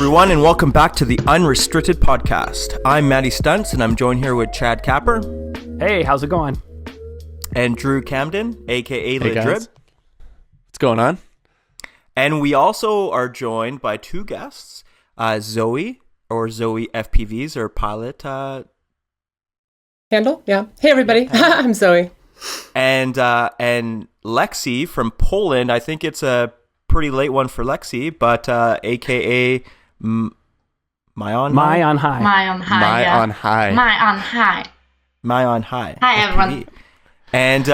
everyone, and welcome back to the Unrestricted podcast. I'm MattyStuntz, and I'm joined here with Chad Kapper. Hey, how's it going? And Drew Camden, a.k.a. Hey Drib. What's going on? And we also are joined by two guests, Zoe, or Zoe FPVs, or pilot. Handle? Yeah. Hey, everybody. I'm Zoe. And Lexie from Poland. I think it's a pretty late one for Lexie, but a.k.a. MaiOnHigh. MaiOnHigh. MaiOnHigh. Hi, everyone. And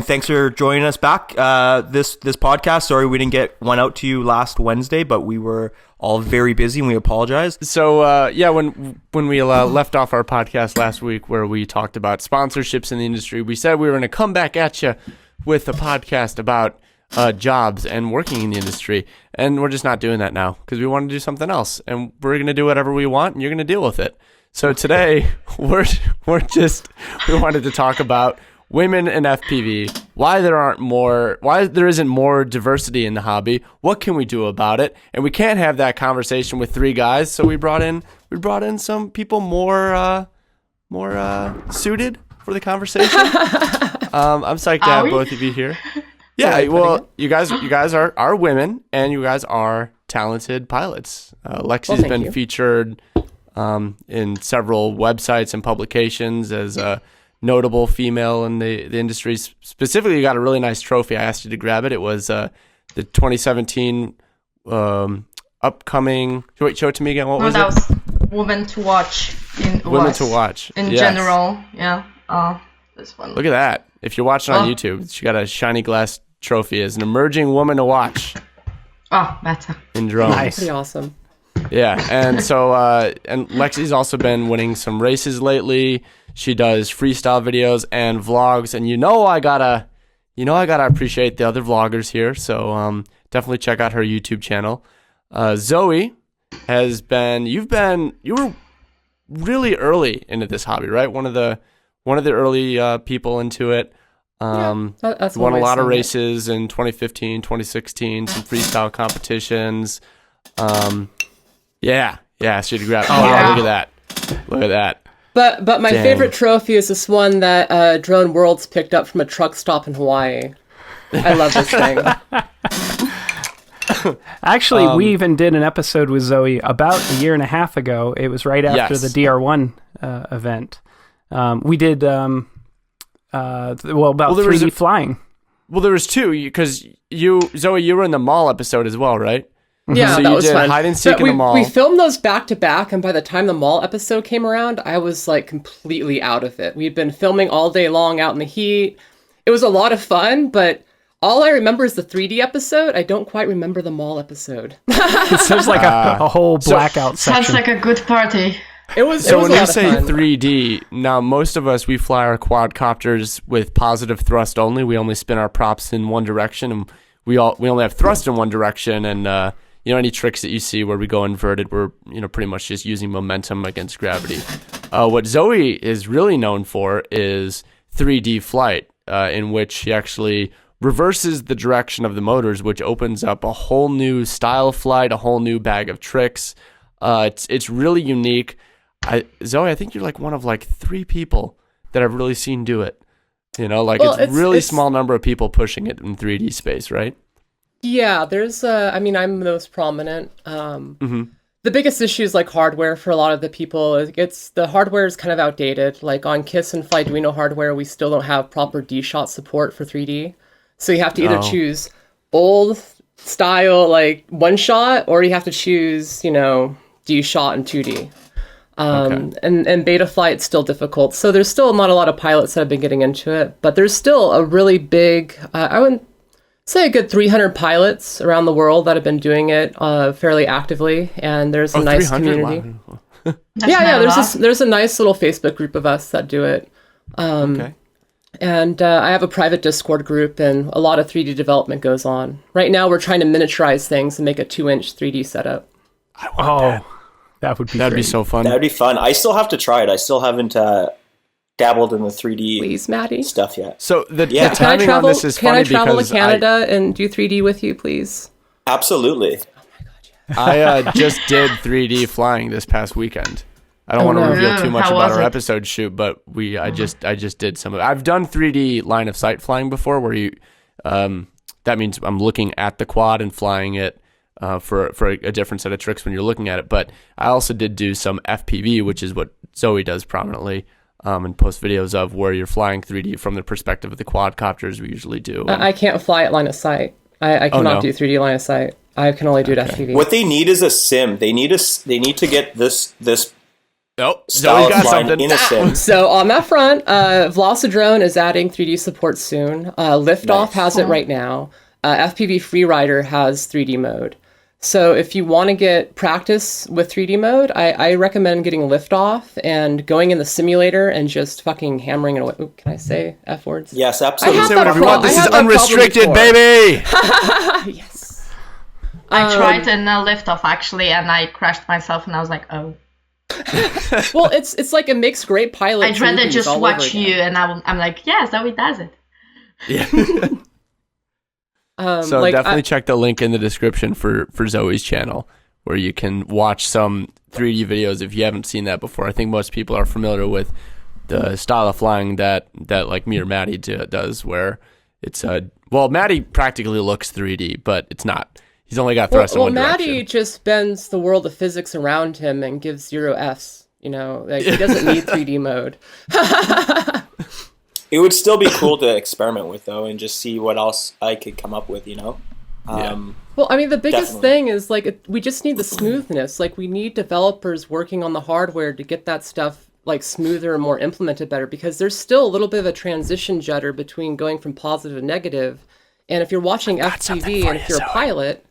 thanks for joining us back. This podcast. Sorry we didn't get one out to you last Wednesday, but we were all very busy and we apologize. So when we left off our podcast last week where we talked about sponsorships in the industry, we said we were going to come back at you with a podcast about jobs and working in the industry, and we're just not doing that now because we want to do something else, and we're going to do whatever we want, and you're going to deal with it. So today we wanted to talk about women in FPV, why there isn't more diversity in the hobby, what can we do about it, and we can't have that conversation with three guys, so we brought in some people more suited for the conversation. I'm psyched to have both of you here. Yeah, well, you guys are women, and you guys are talented pilots. Lexie's been featured in several websites and publications as a notable female in the industry. Specifically, you got a really nice trophy. I asked you to grab it. It was the 2017 upcoming. Wait, show it to me again. What was that it? Was Women to Watch. Women to Watch. In general, yeah. This one. Look at that. If you're watching on YouTube, she got a shiny glass trophy as an emerging woman to watch. Oh, better. In drones. Nice. Pretty awesome. Yeah, and so and Lexie's also been winning some races lately. She does freestyle videos and vlogs, and I gotta appreciate the other vloggers here. So definitely check out her YouTube channel. Zoe you were really early into this hobby, right? One of the early people into it. That's won a lot of races in 2015, 2016, some freestyle competitions. Yeah, she had grab. Look at that. But my favorite trophy is this one that Drone Worlds picked up from a truck stop in Hawaii. I love this thing. Actually, we even did an episode with Zoe about a year and a half ago. It was right after the DR1 event. We did about 3D flying. Well, there was two, because Zoe, you were in the mall episode as well, right? Yeah, so that you was did fun. hide and seek in the mall. We filmed those back to back, and by the time the mall episode came around, I was like completely out of it. We'd been filming all day long out in the heat. It was a lot of fun, but all I remember is the 3D episode. I don't quite remember the mall episode. It sounds like a whole blackout section. Sounds like a good party. It was when a you lot say of fun. 3D, now most of us, we fly our quadcopters with positive thrust only. We only spin our props in one direction, and we only have thrust in one direction, and any tricks that you see where we go inverted, we're pretty much just using momentum against gravity. What Zoe is really known for is 3D flight, in which she actually reverses the direction of the motors, which opens up a whole new style of flight, a whole new bag of tricks. It's really unique. Zoe, I think you're like one of like three people that I've really seen do it. It's really small number of people pushing it in 3D space, right? Yeah, there's I'm the most prominent. The biggest issue is like hardware for a lot of the people. The hardware is kind of outdated. Like on KISS and Flyduino hardware, we still don't have proper D-Shot support for 3D. So you have to either choose old style, like one shot, or you have to choose, D-Shot and 2D. And beta flight's still difficult. So there's still not a lot of pilots that have been getting into it, but there's still a really big, I wouldn't say a good 300 pilots around the world that have been doing it fairly actively, and there's a nice community. Wow. There's a nice little Facebook group of us that do it. And I have a private Discord group, and a lot of 3D development goes on. Right now, we're trying to miniaturize things and make a 2-inch 3D setup. I want that would be That'd be so fun. That'd be fun. I still have to try it. I still haven't dabbled in the 3D Matty. stuff yet. So the timing on this is funny because can I travel to Canada and do 3D with you, please? Absolutely. Oh my god, I just did 3D flying this past weekend. I don't want to reveal too much about our episode shoot, but I just did some of it. I've done 3D line of sight flying before, where you that means I'm looking at the quad and flying it for a different set of tricks when you're looking at it. But I also did do some FPV, which is what Zoe does prominently, and post videos of, where you're flying 3D from the perspective of the quadcopters we usually do. I can't fly at line of sight. I cannot do 3D line of sight. I can only do it FPV. What they need is a sim. They need to get this Zoe got something. So on that front, Velocidrone is adding 3D support soon. Liftoff has it right now. FPV Freerider has 3D mode. So if you want to get practice with 3D mode, I recommend getting Liftoff and going in the simulator and just fucking hammering it away. Ooh, can I say F words? Yes, absolutely. Say whatever you want. This is unrestricted, baby! Yes. I tried in Liftoff, actually, and I crashed myself, and I was like, oh. Well, it's like it makes great pilot. I'd rather just watch you, and I'm like, yeah, Zoe does it. Yeah. So definitely check the link in the description for Zoe's channel, where you can watch some 3D videos if you haven't seen that before. I think most people are familiar with the style of flying that like me or Matty does, where it's Matty practically looks 3D, but it's not. He's only got thrust in one direction. Matty just bends the world of physics around him and gives 0 Fs. You know, like he doesn't need 3D mode. It would still be cool to experiment with, though, and just see what else I could come up with, you know? Well, I mean, the biggest thing is, like, we just need the smoothness. Like, we need developers working on the hardware to get that stuff, like, smoother and more implemented better, because there's still a little bit of a transition judder between going from positive to negative. And if you're watching FPV and if you're a pilot,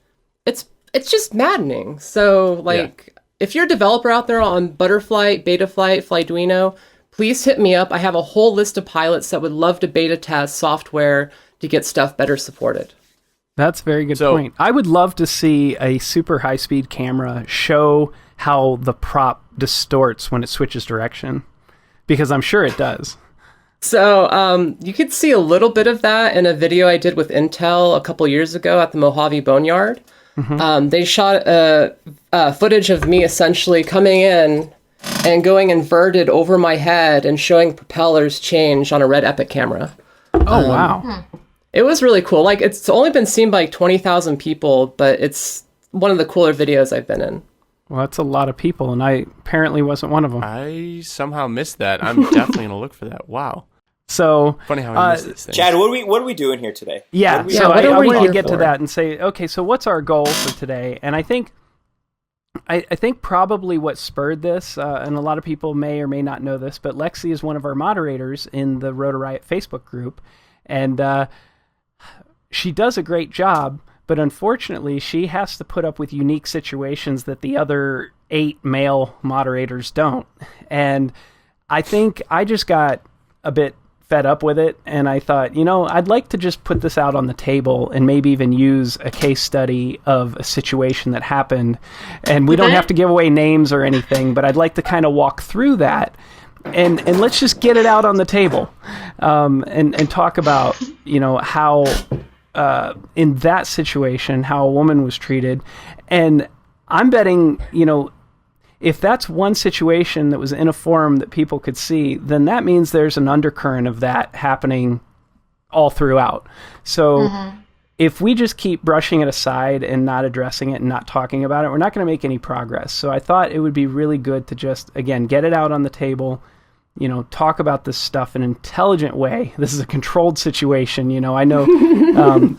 it's just maddening. So, like, if you're a developer out there on Butterflight, Betaflight, Flyduino, please hit me up. I have a whole list of pilots that would love to beta test software to get stuff better supported. That's a very good point. I would love to see a super high-speed camera show how the prop distorts when it switches direction, because I'm sure it does. So you could see a little bit of that in a video I did with Intel a couple years ago at the Mojave Boneyard. Mm-hmm. They shot footage of me essentially coming in and going inverted over my head and showing propellers change on a red Epic camera. Oh, wow. It was really cool. Like, it's only been seen by like 20,000 people, but it's one of the cooler videos I've been in. Well, that's a lot of people, and I apparently wasn't one of them. I somehow missed that. I'm definitely going to look for that. Wow. So funny how I missed these things. Chad, what are we doing here today? Yeah, I wanted to get to that and say, okay, so what's our goal for today? And I think probably what spurred this, and a lot of people may or may not know this, but Lexie is one of our moderators in the Rotor Riot Facebook group, and she does a great job, but unfortunately she has to put up with unique situations that the other 8 male moderators don't. And I think I just got a bit fed up with it, and I thought, I'd like to just put this out on the table and maybe even use a case study of a situation that happened. And we don't have to give away names or anything, but I'd like to kind of walk through that and let's just get it out on the table, and talk about, how in that situation, how a woman was treated. And I'm betting, if that's one situation that was in a forum that people could see, then that means there's an undercurrent of that happening all throughout. So if we just keep brushing it aside and not addressing it and not talking about it, we're not going to make any progress. So I thought it would be really good to just, again, get it out on the table, talk about this stuff in an intelligent way. This is a controlled situation. I know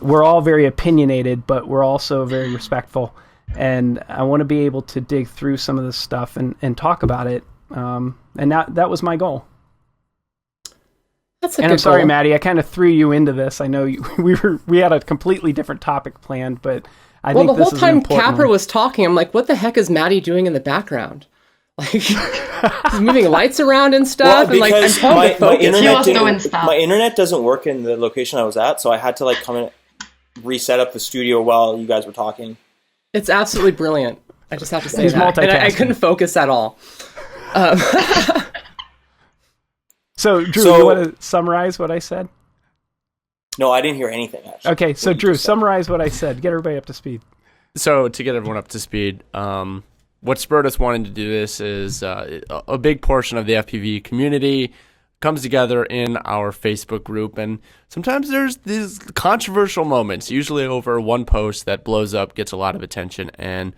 we're all very opinionated, but we're also very respectful. And I want to be able to dig through some of this stuff and talk about it. And that was my goal. That's a and good I'm sorry, goal. Matty, I kind of threw you into this. I know we had a completely different topic planned, but I think this is an important the whole time Kapper one. was talking, I'm like, what the heck is Matty doing in the background? Like, he's moving lights around and stuff. Well, because my internet doesn't work in the location I was at, so I had to come and reset up the studio while you guys were talking. It's absolutely brilliant. I just have to say He's that. And I multitasking. couldn't focus at all. So, Drew, you want to summarize what I said? No, I didn't hear anything, actually. Okay, so Drew, summarize what I said. Get everybody up to speed. So to get everyone up to speed, what spurred us wanting to do this is a big portion of the FPV community comes together in our Facebook group, and sometimes there's these controversial moments, usually over one post that blows up, gets a lot of attention, and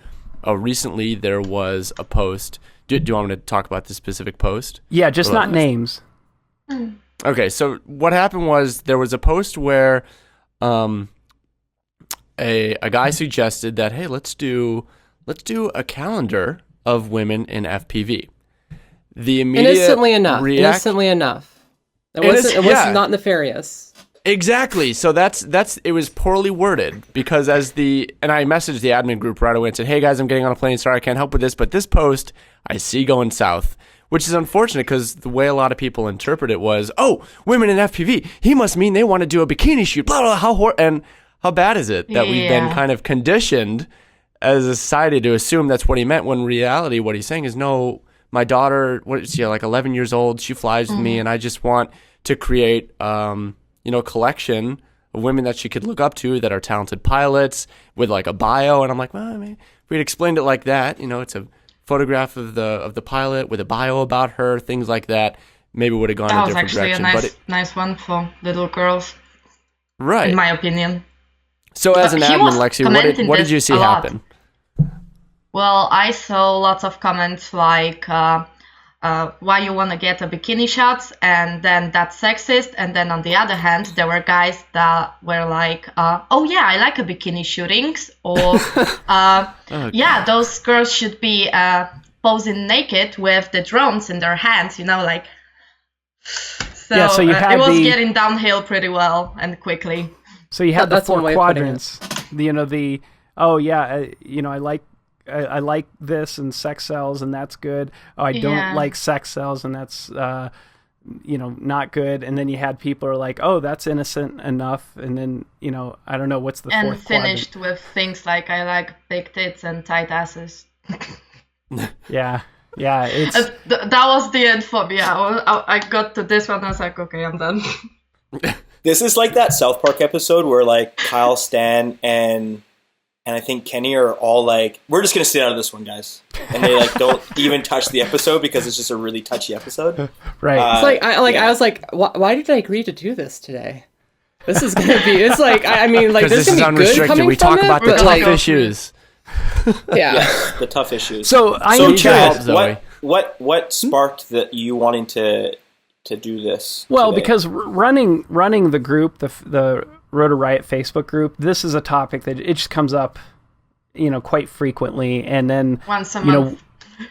recently there was a post. Do you want me to talk about this specific post? Yeah, just not names. Okay, so what happened was there was a post where a guy suggested that, hey, let's do a calendar of women in FPV. The immediate Innocently enough. It was not nefarious. Exactly. So that's it was poorly worded because and I messaged the admin group right away and said, hey guys, I'm getting on a plane. Sorry, I can't help with this, but this post I see going south, which is unfortunate because the way a lot of people interpret it was, oh, women in FPV, he must mean they want to do a bikini shoot, blah, blah, and how bad is it that we've been kind of conditioned as a society to assume that's what he meant, when in reality what he's saying is, no, my daughter, what is she, like 11 years old, she flies with me, and I just want to create a collection of women that she could look up to that are talented pilots with like a bio. And I'm like, well, I mean, if we'd explained it like that, it's a photograph of the pilot with a bio about her, things like that, maybe would have gone in a different direction. That was actually a nice one for little girls, right? In my opinion. So as an admin, Lexie, what did you see happen? Well, I saw lots of comments like, why you want to get a bikini shots, and then that's sexist. And then on the other hand, there were guys that were like, oh yeah, I like a bikini shootings, or yeah, those girls should be posing naked with the drones in their hands, like. So, yeah, so you had it was getting downhill pretty well and quickly. So you had the four quadrants. I like this and sex sells, and that's good. Oh, I don't like sex sells, and that's not good. And then you had people who are like, oh, that's innocent enough. And then I don't know what's the fourth quadrant. And finished with things like, I like big tits and tight asses. Yeah, it's that was the end for me. I got to this one. I was like, okay, I'm done. This is like that South Park episode where like Kyle, Stan, and I think Kenny are all like, we're just gonna stay out of this one, guys, and they like don't even touch the episode because it's just a really touchy episode. Right. It's like I was like, why did I agree to do this today? This is gonna be. It's like I mean, like this is unrestricted. Good we talk about the tough issues. Yeah. Yes, the tough issues. So I'm curious, what sparked that you wanting to do this? Well, today? because running the group, the Rotor Riot Facebook group, this is a topic that it just comes up, quite frequently, and then once a month.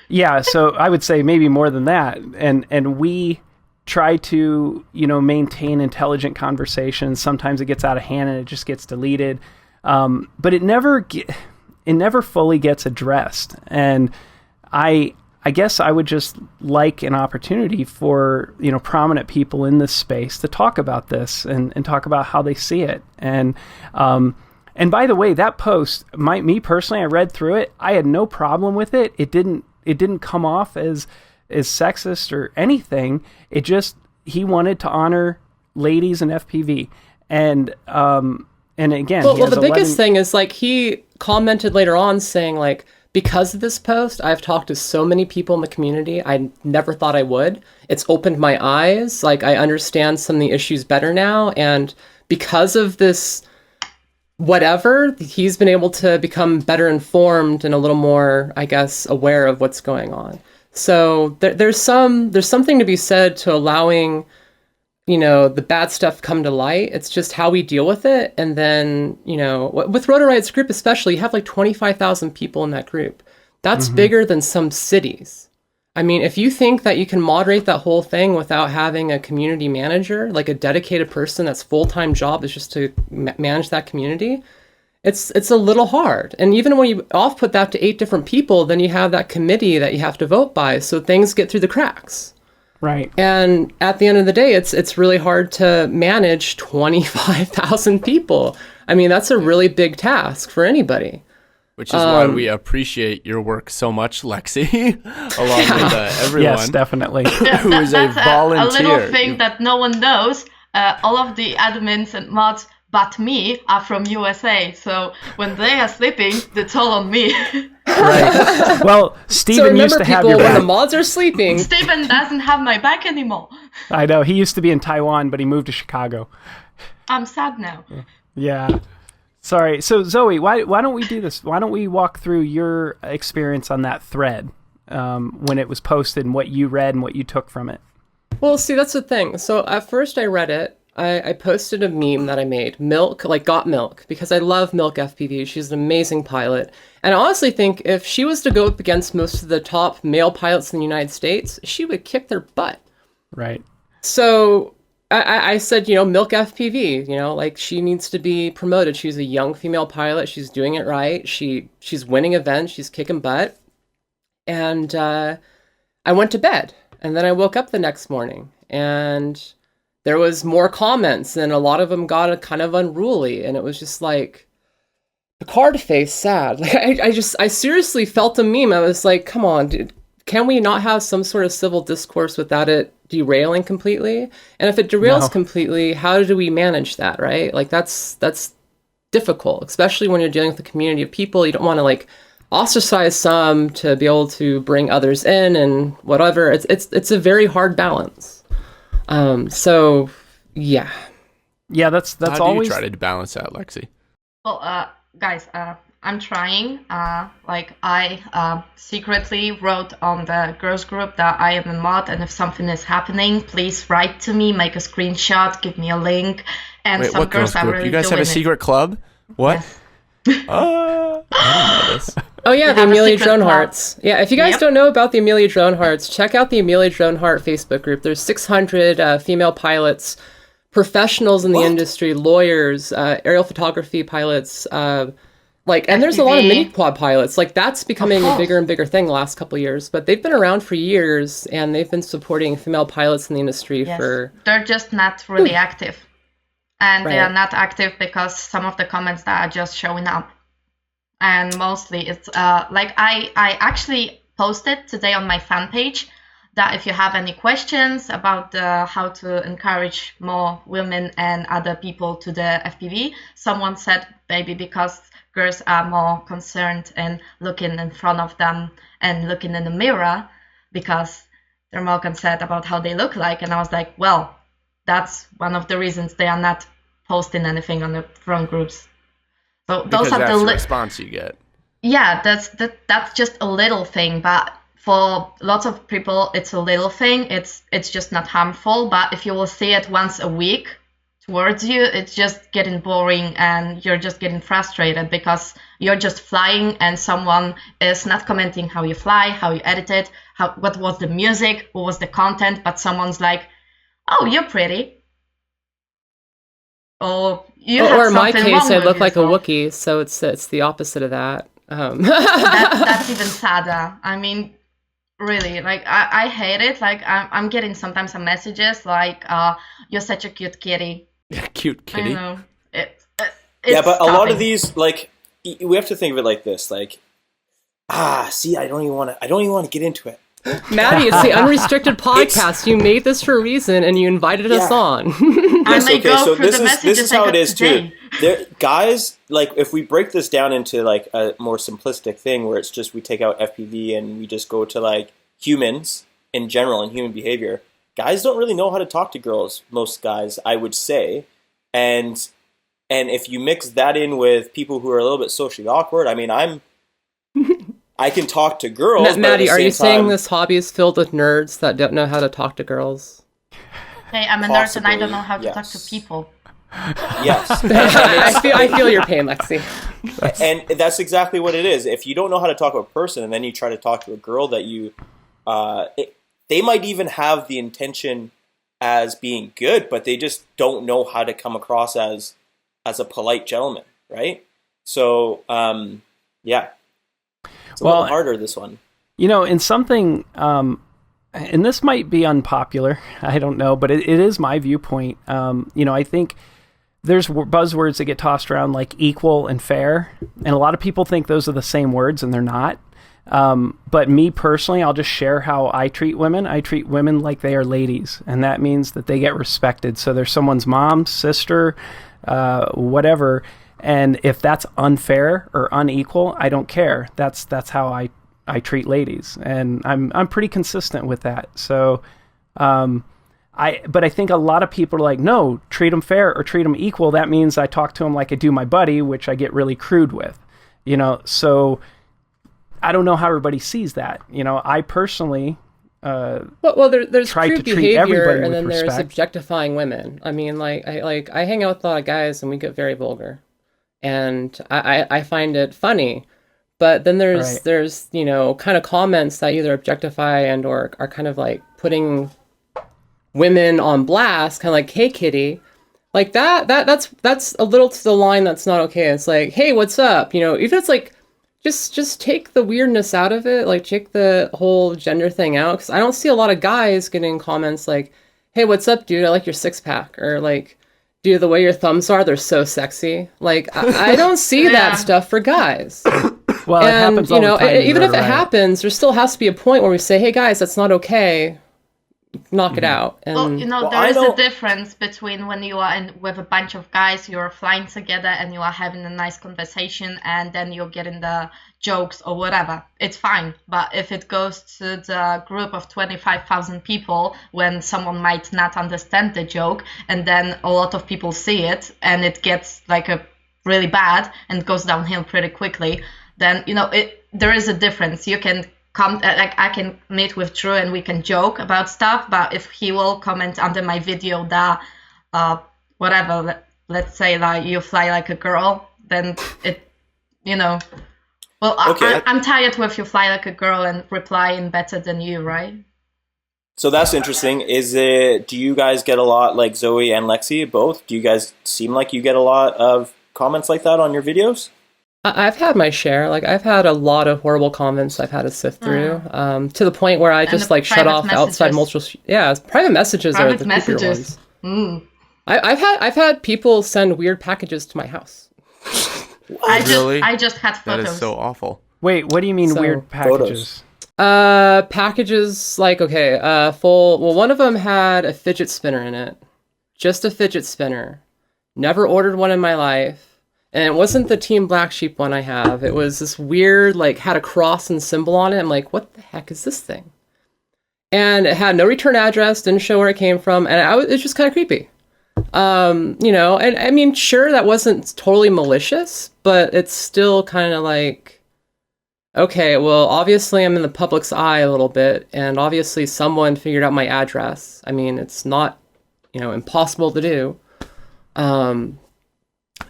Yeah, so I would say maybe more than that, and we try to maintain intelligent conversations. Sometimes it gets out of hand and it just gets deleted, but it never fully gets addressed, and I guess I would just like an opportunity for, prominent people in this space to talk about this and talk about how they see it. And by the way, that post, me personally, I read through it. I had no problem with it. It didn't come off as sexist or anything. It just, he wanted to honor ladies in FPV. And again, well, the biggest thing is like he commented later on saying like, because of this post, I've talked to so many people in the community I never thought I would. It's opened my eyes. Like, I understand some of the issues better now. And because of this, whatever, he's been able to become better informed and a little more, I guess, aware of what's going on. So there's something to be said to allowing, the bad stuff come to light. It's just how we deal with it. And then, with Rotor Riot's group especially, you have like 25,000 people in that group. That's bigger than some cities. I mean, if you think that you can moderate that whole thing without having a community manager, like a dedicated person that's full-time job is just to manage that community, it's a little hard. And even when you off-put that to 8 different people, then you have that committee that you have to vote by. So things get through the cracks. Right. And at the end of the day, it's really hard to manage 25,000 people. I mean, that's a really big task for anybody. Which is why we appreciate your work so much, Lexie, along with everyone. Yes, definitely. Who is a volunteer. A little thing that no one knows. All of the admins and mods but me are from USA. So when they are sleeping, it's all on me. Right. Well, Steven used to have your when back. the mods are sleeping. Steven doesn't have my back anymore. I know. He used to be in Taiwan, but he moved to Chicago. I'm sad now. Yeah. Sorry. So, Zoe, why don't we do this? Why don't we walk through your experience on that thread when it was posted and what you read and what you took from it? Well, see, that's the thing. So at first I read it. I posted a meme that I made, Milk, like Got Milk, because I love Milk FPV. She's an amazing pilot. And I honestly think if she was to go up against most of the top male pilots in the United States, she would kick their butt. Right. So I said, Milk FPV, like she needs to be promoted. She's a young female pilot. She's doing it right. She's winning events. She's kicking butt. And I went to bed. And then I woke up the next morning and there was more comments and a lot of them got kind of unruly. And it was just like, the card face sad. Like I seriously felt a meme. I was like, come on, dude. Can we not have some sort of civil discourse without it derailing completely? And if it derails completely, how do we manage that, right? Like that's difficult, especially when you're dealing with a community of people. You don't want to like ostracize some to be able to bring others in and whatever. It's a very hard balance. So yeah. Yeah, that's How always. do you try to balance that, Lexie? Well, guys, I'm trying. I secretly wrote on the girls group that I am a mod, and if something is happening, please write to me, make a screenshot, give me a link. And Wait, some what girls girls are group? really You guys have a doing it. secret club? What? Yes. I didn't know this. Oh yeah, the have a Amelia secret Drone club. Hearts. Yeah, if you guys Yep. don't know about the Amelia Drone Hearts, check out the Amelia Drone Heart Facebook group. There's 600 female pilots, professionals in the industry, lawyers, aerial photography pilots, and there's a lot of FPV. mini quad pilots. Like that's becoming a bigger and bigger thing the last couple of years. But they've been around for years, and they've been supporting female pilots in the industry Yes. for. They're just not really active. And they Right. are not active because some of the comments that are just showing up. And mostly it's I actually posted today on my fan page that if you have any questions about how to encourage more women and other people to the FPV, someone said maybe because girls are more concerned in looking in front of them and looking in the mirror because they're more concerned about how they look like. And I was like, well, that's one of the reasons they are not posting anything on the front groups. So those Because are that's the the response you get. yeah, that's just a little thing, but for lots of people it's a little thing. It's just not harmful, but if you will see it once a week towards you, it's just getting boring and you're just getting frustrated because you're just flying and someone is not commenting how you fly, how you edit it, what was the music, what was the content, but someo's like, "Oh, you're pretty." Or you have Or in my something case, wrong I with look like a yourself. Wookiee, so it's the opposite of that. That's even sadder. I mean, really, like I hate it. Like I'm getting sometimes some messages like, "You're such a cute kitty." Cute I kitty. know. Yeah, but a lot stopping. of these, like, we have to think of it like this, like, see, I don't even want to get into it. Matty, it's the Unrestricted podcast. You made this for a reason, and you invited us Yeah. on. I may go so through this the is messages how I it got is today. too. There, guys, like if we break this down into like a more simplistic thing where it's just we take out FPV and we just go to like humans in general and human behavior. Guys don't really know how to talk to girls. Most guys, I would say, and if you mix that in with people who are a little bit socially awkward, I mean, I can talk to girls. but at Matty, the are you same saying time- this hobby is filled with nerds that don't know how to talk to girls? Hey, I'm a nurse and I don't Possibly, know how to talk yes. to people. Yes. I feel your pain, Lexie. And that's exactly what it is. If you don't know how to talk to a person and then you try to talk to a girl that you, they might even have the intention as being good, but they just don't know how to come across as a polite gentleman, right? So, yeah. It's a little harder, this one. You know, in something, and this might be unpopular, I don't know, but it is my viewpoint. I think there's buzzwords that get tossed around like equal and fair, and a lot of people think those are the same words, and they're not. But me personally, I'll just share how I treat women. I treat women like they are ladies, and that means that they get respected. So they're someone's mom, sister, whatever. And if that's unfair or unequal, I don't care. That's how I treat ladies, and I'm pretty consistent with that. So, but I think a lot of people are like, no, treat them fair or treat them equal. That means I talk to them like I do my buddy, which I get really crude with, So I don't know how everybody sees that. I personally well, there's try crude to treat behavior, everybody and with then there's respect. objectifying women. I mean, I hang out with a lot of guys, and we get very vulgar, and I find it funny. But then there's kind of comments that either objectify and or are kind of like putting women on blast, kind of like, hey kitty, like that's a little to the line that's not okay. It's like, hey, what's up? Even if it's like just take the weirdness out of it, like take the whole gender thing out, because I don't see a lot of guys getting comments like, hey, what's up, dude, I like your six-pack, or like, dude, the way your thumbs are, they're so sexy. Like I don't see that stuff for guys. Well, it happens all the time. Even if it happens, there still has to be a point where we say, hey guys, that's not okay. Knock it out. And there is a difference between when you are with a bunch of guys, you're flying together and you are having a nice conversation, and then you're getting the jokes or whatever. It's fine. But if it goes to the group of 25,000 people, when someone might not understand the joke, and then a lot of people see it, and it gets like a really bad and goes downhill pretty quickly, then there is a difference. You can come, I can meet with Drew and we can joke about stuff, but if he will comment under my video that whatever, let's say like you fly like a girl, then it, well, okay. I'm tired with you fly like a girl and replying better than you, right? So that's interesting. Do you guys get a lot, like Zoe and Lexie, both? Do you guys seem like you get a lot of comments like that on your videos? I've had my share. Like, I've had a lot of horrible comments I've had to sift through, to the point where I just like shut off outside multiple. Private messages are the creepier ones. I've had people send weird packages to my house. I just had photos. That is so awful. Wait, what do you mean weird packages? Packages like, one of them had a fidget spinner in it. Just a fidget spinner. Never ordered one in my life. And it wasn't the Team Black Sheep one I have. It was this weird, like, had a cross and symbol on it. I'm like, what the heck is this thing? And it had no return address, didn't show where it came from, and it was just kind of creepy. And I mean, sure, that wasn't totally malicious, but it's still kind of like, okay, well, obviously I'm in the public's eye a little bit, and obviously someone figured out my address. I mean, it's not, impossible to do.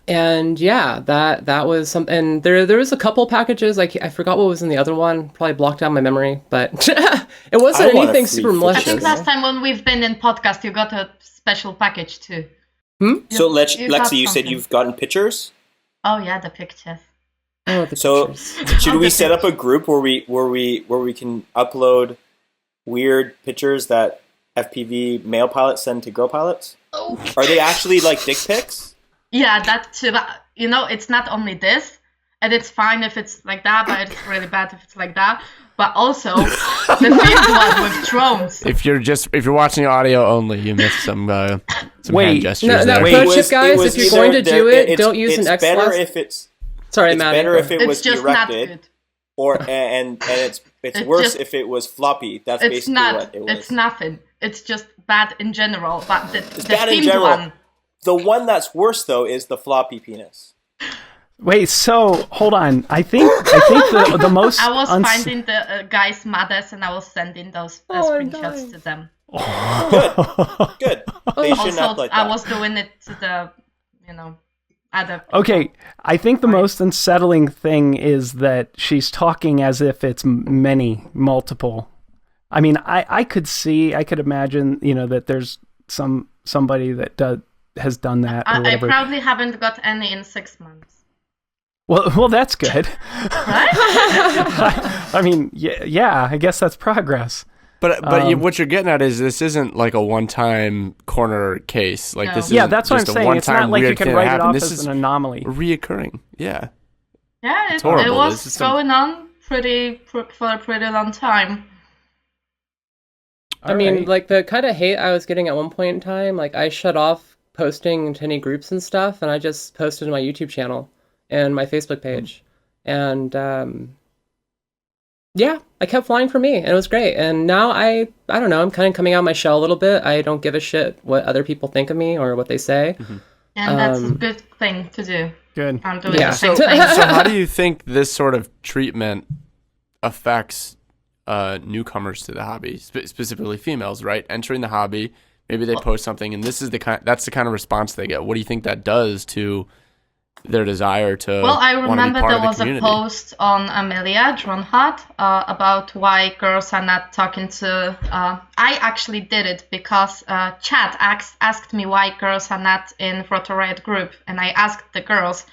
And yeah, that was some, and there was a couple packages, like I forgot what was in the other one, probably blocked out my memory, but it wasn't anything super malicious. I think last time when we've been in podcast, you got a special package too. So Lexie, you said you've gotten pictures? Oh yeah, the pictures. Oh, the pictures. Should we set up a group where we can upload weird pictures that FPV male pilots send to girl pilots? Oh. Are they actually like dick pics? Yeah, that too. But, it's not only this, and it's fine if it's like that, but it's really bad if it's like that. But also, the third one with drones. If you're watching audio only, you missed some hand gestures. No, pro tip, guys, if you're going to do it, don't use an X. It's better if it's. Sorry, it's Matty. better if it was just erected, not good. or and it's worse if it was floppy. That's basically what it was. It's nothing. It's just bad in general. But the bad in themed general. one. The one that's worse though is the floppy penis. Wait, so hold on. I think the most. I was finding the guys' mothers and I was sending those screenshots to them. Good. They shouldn't act like that. I was doing it to the, other people. Okay, I think the most unsettling thing is that she's talking as if it's multiple. I mean, I could imagine, that there's somebody that has done that. I probably haven't got any in 6 months. Well, that's good. Right? I mean, yeah, I guess that's progress. But what you're getting at is this isn't like a one-time corner case. Like this is that's what I'm saying. It's not like you can write it off as an anomaly. Reoccurring. Yeah. Yeah, it's horrible. It was going on for a pretty long time. I mean, like, the kind of hate I was getting at one point in time, like, I shut off posting to any groups and stuff, and I just posted to my YouTube channel and my Facebook page. And, yeah, I kept flying for me, and it was great. And now I don't know, I'm kind of coming out of my shell a little bit. I don't give a shit what other people think of me or what they say. Mm-hmm. And that's a good thing to do. Good. I'm doing the So, same thing. so how do you think this sort of treatment affects newcomers to the hobby, specifically females, right? Entering the hobby, maybe they post something, and that's the kind of response they get. What do you think that does to their desire to? Well, I remember there was community? a post on Amelia Dronhat about why girls are not talking to. I actually did it because chat asked me why girls are not in Rotor Riot group, and I asked the girls,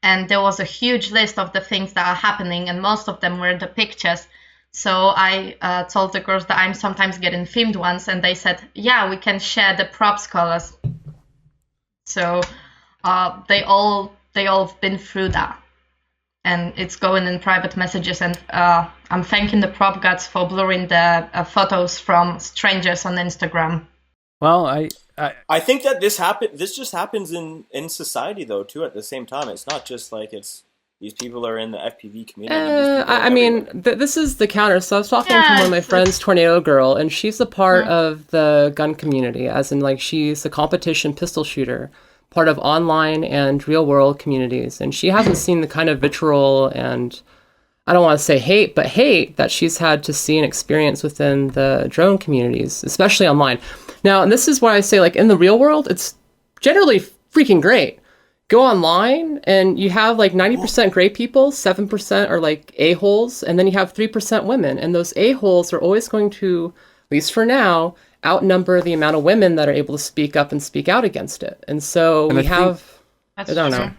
and there was a huge list of the things that are happening, and most of them were the pictures. So I told the girls that I'm sometimes getting filmed once, and they said, yeah, we can share the props colors. So they all been through that. And it's going in private messages, and I'm thanking the prop gods for blurring the photos from strangers on Instagram. Well, I think that this just happens in society, though, too, at the same time. It's not just like these people are in the FPV community. I mean, this is the counter. So I was talking to one of my friends, Tornado Girl, and she's a part of the gun community, as in, like, she's a competition pistol shooter, part of online and real world communities. And she hasn't seen the kind of vitriol and, I don't want to say hate, but hate that she's had to see and experience within the drone communities, especially online. Now, and this is why I say, like, in the real world, it's generally freaking great. Go online and you have like 90% gray people, 7% are like a-holes, and then you have 3% women. And those a-holes are always going to, at least for now, outnumber the amount of women that are able to speak up and speak out against it. And so I don't know.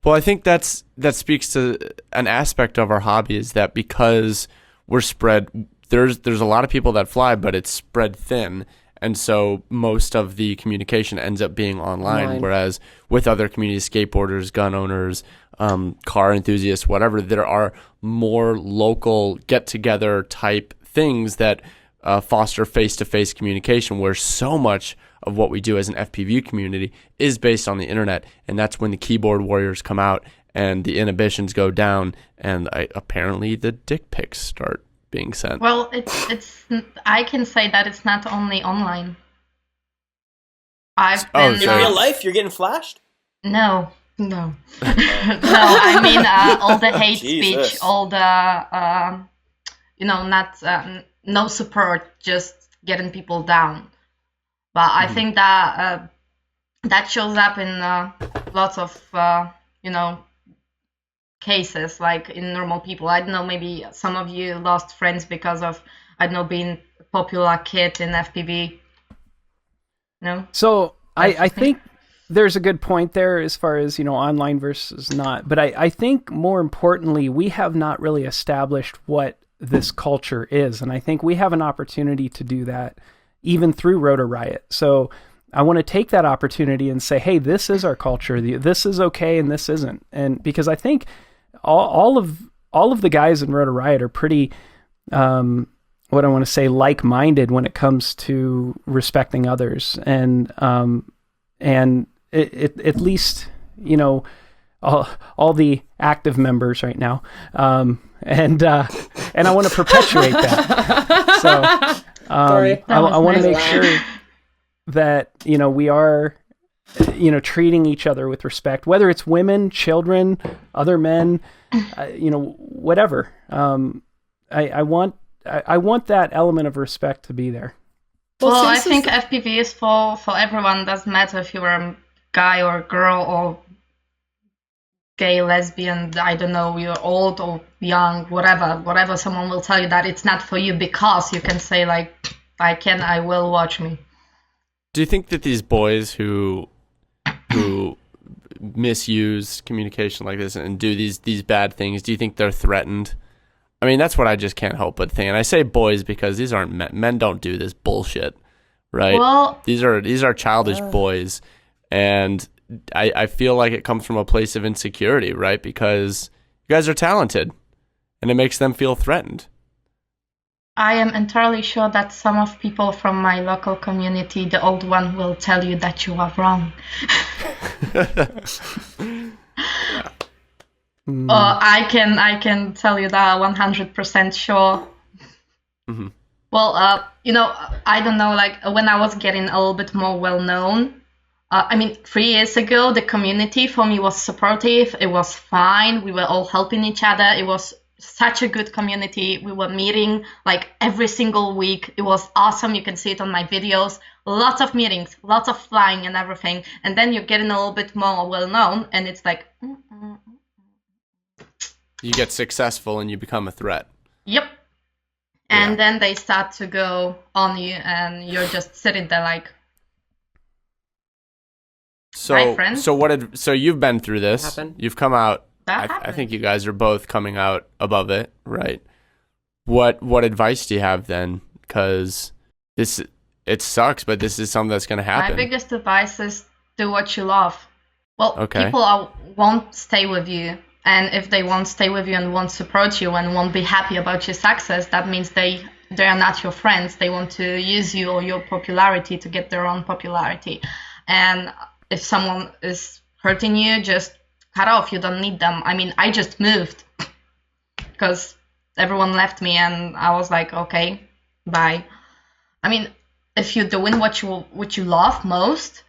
Well, I think that speaks to an aspect of our hobby, is that because we're spread, there's a lot of people that fly, but it's spread thin. And so most of the communication ends up being online, whereas with other communities, skateboarders, gun owners, car enthusiasts, whatever, there are more local get-together type things that foster face-to-face communication, where so much of what we do as an FPV community is based on the internet. And that's when the keyboard warriors come out and the inhibitions go down, and apparently the dick pics start being sent. Well, it's I can say that it's not only online. I've been in real life, you're getting flashed? No. No, I mean all the hate speech, all the not no support, just getting people down. But I think that that shows up in lots of cases, like in normal people. I don't know, maybe some of you lost friends because of, I don't know, being a popular kid in FPV. No? So I think there's a good point there as far as, online versus not. But I think more importantly, we have not really established what this culture is. And I think we have an opportunity to do that even through Rotor Riot. So I want to take that opportunity and say, hey, this is our culture. This is okay and this isn't. And because I think all of the guys in Rotor Riot are pretty, what I want to say, like-minded when it comes to respecting others, and at least all the active members right now, and I want to perpetuate that. So I want to make sure that we are treating each other with respect, whether it's women, children, other men, whatever. I want that element of respect to be there. Well, I think FPV is for everyone. Doesn't matter if you're a guy or a girl or gay, lesbian, I don't know, you're old or young, whatever. Someone will tell you that it's not for you, because you can say, like, I will, watch me. Do you think that these boys who misuse communication like this and do these bad things, do you think they're threatened? I mean, that's what I just can't help but think. And I say boys because these aren't men. Men don't do this bullshit, right? Well, these are childish boys, and I feel like it comes from a place of insecurity, right? Because you guys are talented, and it makes them feel threatened. I am entirely sure that some of people from my local community, the old one, will tell you that you are wrong. I can tell you that 100% sure. Mm-hmm. Well, I don't know, like when I was getting a little bit more well known, 3 years ago, the community for me was supportive. It was fine. We were all helping each other. It was such a good community. We were meeting like every single week. It was awesome. You can see it on my videos. Lots of meetings, lots of flying and everything. And then you're getting a little bit more well known, and it's like, You get successful and you become a threat. Yep. And then they start to go on you, and you're just sitting there like, So, friend. so you've been through this. Happened. You've come out. That I happened. think you guys are both coming out above it, right? What advice do you have then? Because it sucks, but this is something that's going to happen. My biggest advice is do what you love. Well, Okay. people won't stay with you. And if they won't stay with you and won't support you and won't be happy about your success, that means they are not your friends. They want to use you or your popularity to get their own popularity. And if someone is hurting you, just cut off. You don't need them. I mean, I just moved because everyone left me, and I was like, okay, bye. I mean, if you're doing what you love most,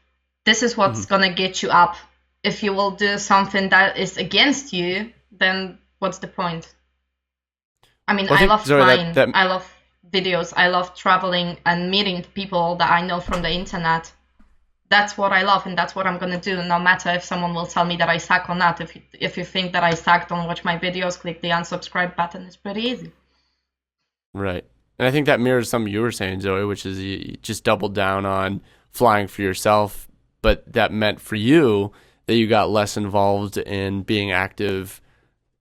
this is what's gonna get you up. If you will do something that is against you, then what's the point? I mean, Well, I I think, love Zoe, flying. that- I love videos. I love traveling and meeting people that I know from the internet. That's what I love, and that's what I'm gonna do, no matter if someone will tell me that I suck or not. If you think that I suck, don't watch my videos, click the unsubscribe button. It's pretty easy. Right. And I think that mirrors something you were saying, Zoe, which is you just doubled down on flying for yourself, but that meant for you that you got less involved in being active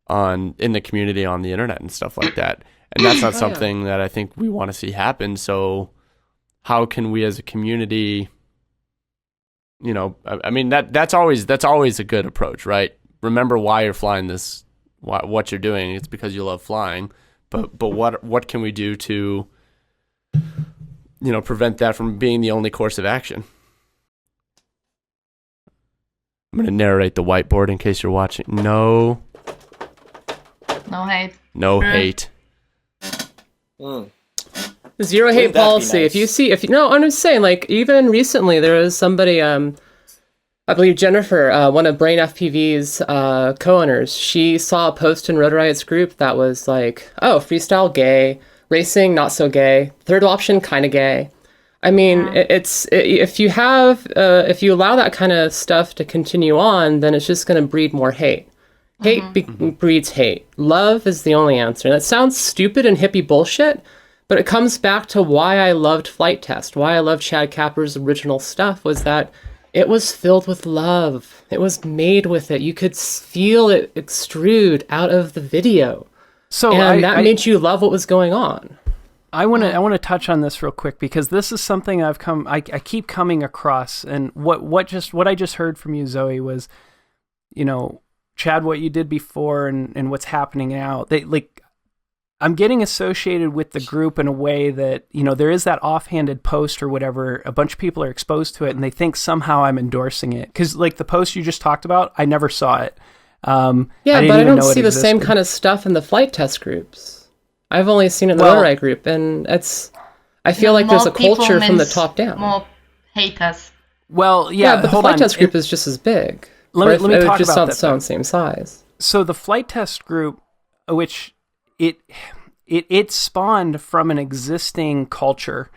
in the community on the internet and stuff like that. And that's not something that I think we want to see happen. So how can we as a community, I mean, that's always a good approach, right? Remember why you're flying this, what you're doing. It's because you love flying. But what can we do to, prevent that from being the only course of action? I'm going to narrate the whiteboard in case you're watching. No No hate. hate. Wouldn't Zero hate that be policy. nice? I'm just saying, like, even recently there was somebody, I believe Jennifer, one of Brain FPV's co-owners, she saw a post in Rotor Riot's group that was like, oh, freestyle gay, racing not so gay, third option kind of gay. I mean, if you allow that kind of stuff to continue on, then it's just going to breed more hate. Hate breeds hate. Love is the only answer. And that sounds stupid and hippie bullshit, but it comes back to why I loved Flight Test, why I loved Chad Kapper's original stuff, was that it was filled with love. It was made with it. You could feel it extrude out of the video. So And that made you love what was going on. I want to touch on this real quick, because this is something I keep coming across, and what I just heard from you, Zoe, was, Chad, what you did before and what's happening now. I'm getting associated with the group in a way that, there is that offhanded post or whatever. A bunch of people are exposed to it, and they think somehow I'm endorsing it. Because the post you just talked about, I never saw it. But I don't see the same kind of stuff in the Flight Test groups. I've only seen it in the Rotor Riot group, and I feel like there's a culture from the top down. More haters. Well, but the Flight Test group is just as big. Let me talk just about not that. the same size. So the Flight Test group, which it spawned from an existing culture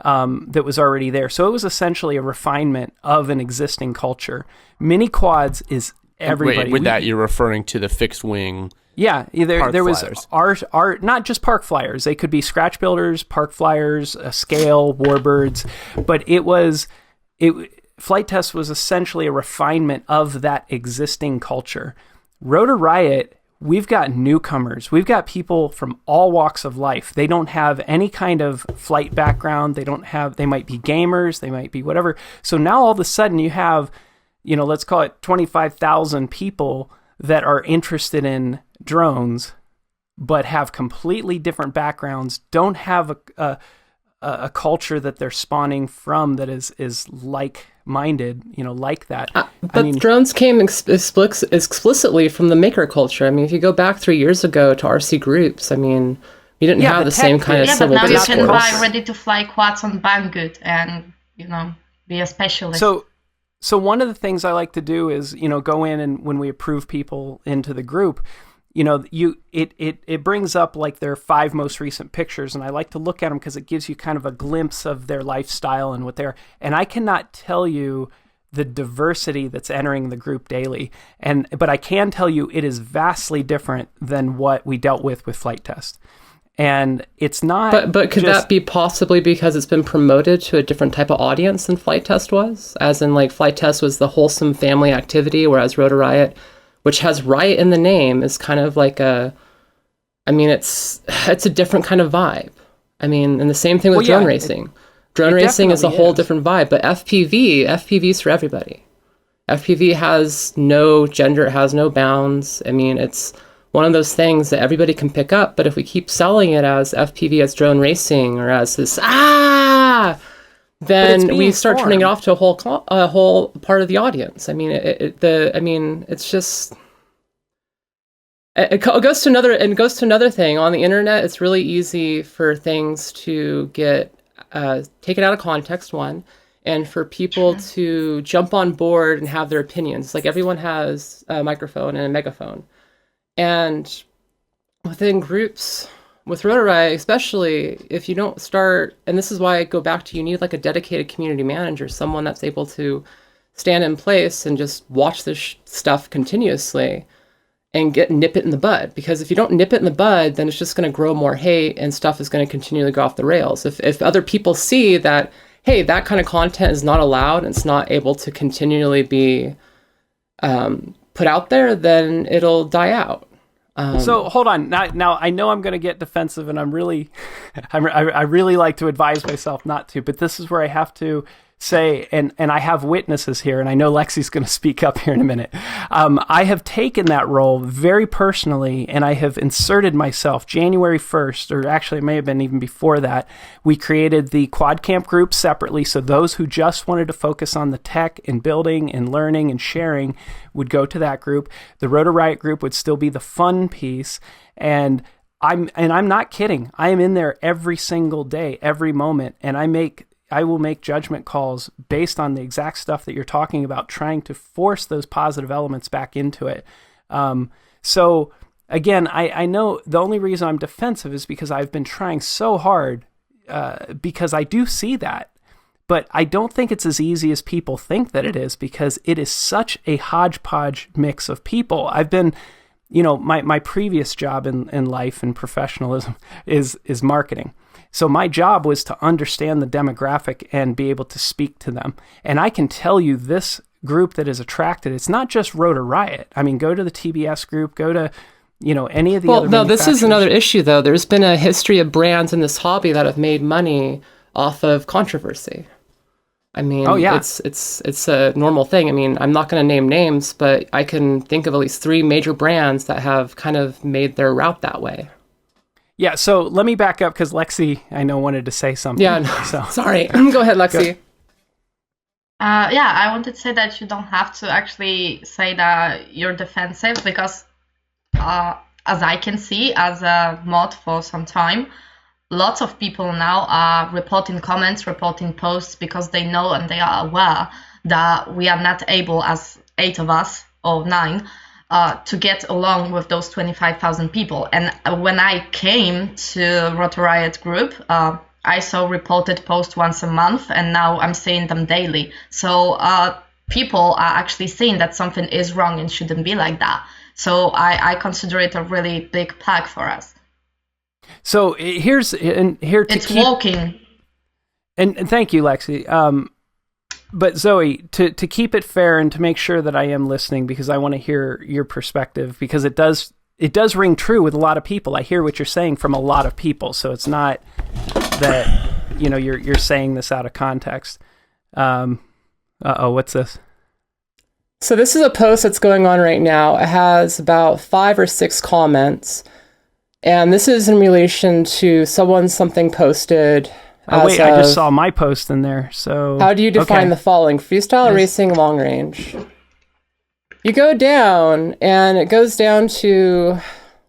that was already there. So it was essentially a refinement of an existing culture. Mini quads is everybody. Wait, with that, you're referring to the fixed wing. Yeah, Park there was flyers. our not just park flyers. They could be scratch builders, park flyers, scale, warbirds, but Flight Test was essentially a refinement of that existing culture. Rotor Riot, we've got newcomers. We've got people from all walks of life. They don't have any kind of flight background. They might be gamers, they might be whatever. So now all of a sudden you have, let's call it 25,000 people that are interested in drones but have completely different backgrounds, don't have a culture that they're spawning from that is like-minded, like that. But drones came explicitly from the maker culture. I mean, if you go back 3 years ago to RC groups, I mean, you didn't have the same kind of civil discourse. Yeah, but now you can buy ready-to-fly quads on Banggood and, be a specialist. So one of the things I like to do is, go in and when we approve people into the group, it brings up like their 5 most recent pictures, and I like to look at them because it gives you kind of a glimpse of their lifestyle and what they're. And I cannot tell you the diversity that's entering the group daily, but I can tell you it is vastly different than what we dealt with Flight Test. And it's not. But could that be possibly because it's been promoted to a different type of audience than Flight Test was? As in, like, Flight Test was the wholesome family activity, whereas Rotor Riot, which has riot in the name, is kind of like it's a different kind of vibe. I mean, and the same thing with drone racing. Drone racing is a whole different vibe, but FPV is for everybody. FPV has no gender, it has no bounds. I mean, it's one of those things that everybody can pick up, but if we keep selling it as FPV, as drone racing, or as this, then we start turning it off to a whole part of the audience. I mean, it's just, it goes to another thing. On the internet, it's really easy for things to get taken out of context, one, and for people to jump on board and have their opinions. Like, everyone has a microphone and a megaphone. And within groups, with Rotor Riot especially, if you don't start, and this is why I go back to, you need like a dedicated community manager, someone that's able to stand in place and just watch this stuff continuously and nip it in the bud. Because if you don't nip it in the bud, then it's just going to grow more hate and stuff is going to continually go off the rails. If other people see that, hey, that kind of content is not allowed and it's not able to continually be put out there, then it'll die out. So hold on. Now I know I'm going to get defensive, and I really like to advise myself not to, but this is where I have to say, and I have witnesses here, and I know Lexie's going to speak up here in a minute. I have taken that role very personally, and I have inserted myself. January 1st, or actually it may have been even before that, we created the Quad Camp group separately, so those who just wanted to focus on the tech and building and learning and sharing would go to that group. The Rotor Riot group would still be the fun piece, and I'm not kidding. I am in there every single day, every moment, and I will make judgment calls based on the exact stuff that you're talking about, trying to force those positive elements back into it. So again, I know the only reason I'm defensive is because I've been trying so hard, because I do see that, but I don't think it's as easy as people think that it is, because it is such a hodgepodge mix of people. I've been, my previous job in life and professionalism is marketing. So my job was to understand the demographic and be able to speak to them. And I can tell you, this group that is attracted, it's not just Rotor Riot. I mean, go to the TBS group, go to, any of the other no, this is another issue, though. There's been a history of brands in this hobby that have made money off of controversy. I mean, it's a normal thing. I mean, I'm not going to name names, but I can think of at least 3 major brands that have kind of made their route that way. Yeah, so let me back up, because Lexie, I know, wanted to say something. Yeah, no, so. Sorry. Go ahead, Lexie. I wanted to say that you don't have to actually say that you're defensive, because as I can see, as a mod for some time, lots of people now are reporting comments, reporting posts, because they know and they are aware that we are not able, as 8 of us, or 9, to get along with those 25,000 people. And when I came to Rotor Riot group, I saw reported posts once a month, and now I'm seeing them daily. So people are actually seeing that something is wrong and shouldn't be like that. So I consider it a really big plug for us. So it's working. And thank you, Lexie. But Zoe, to keep it fair and to make sure that I am listening, because I want to hear your perspective, because it does ring true with a lot of people. I hear what you're saying from a lot of people, so it's not that you're saying this out of context. What's this? So this is a post that's going on right now. It has about 5 or 6 comments. And this is in relation to something posted. Oh, wait, I just saw my post in there. So how do you define the following? Freestyle racing long range. You go down, and it goes down to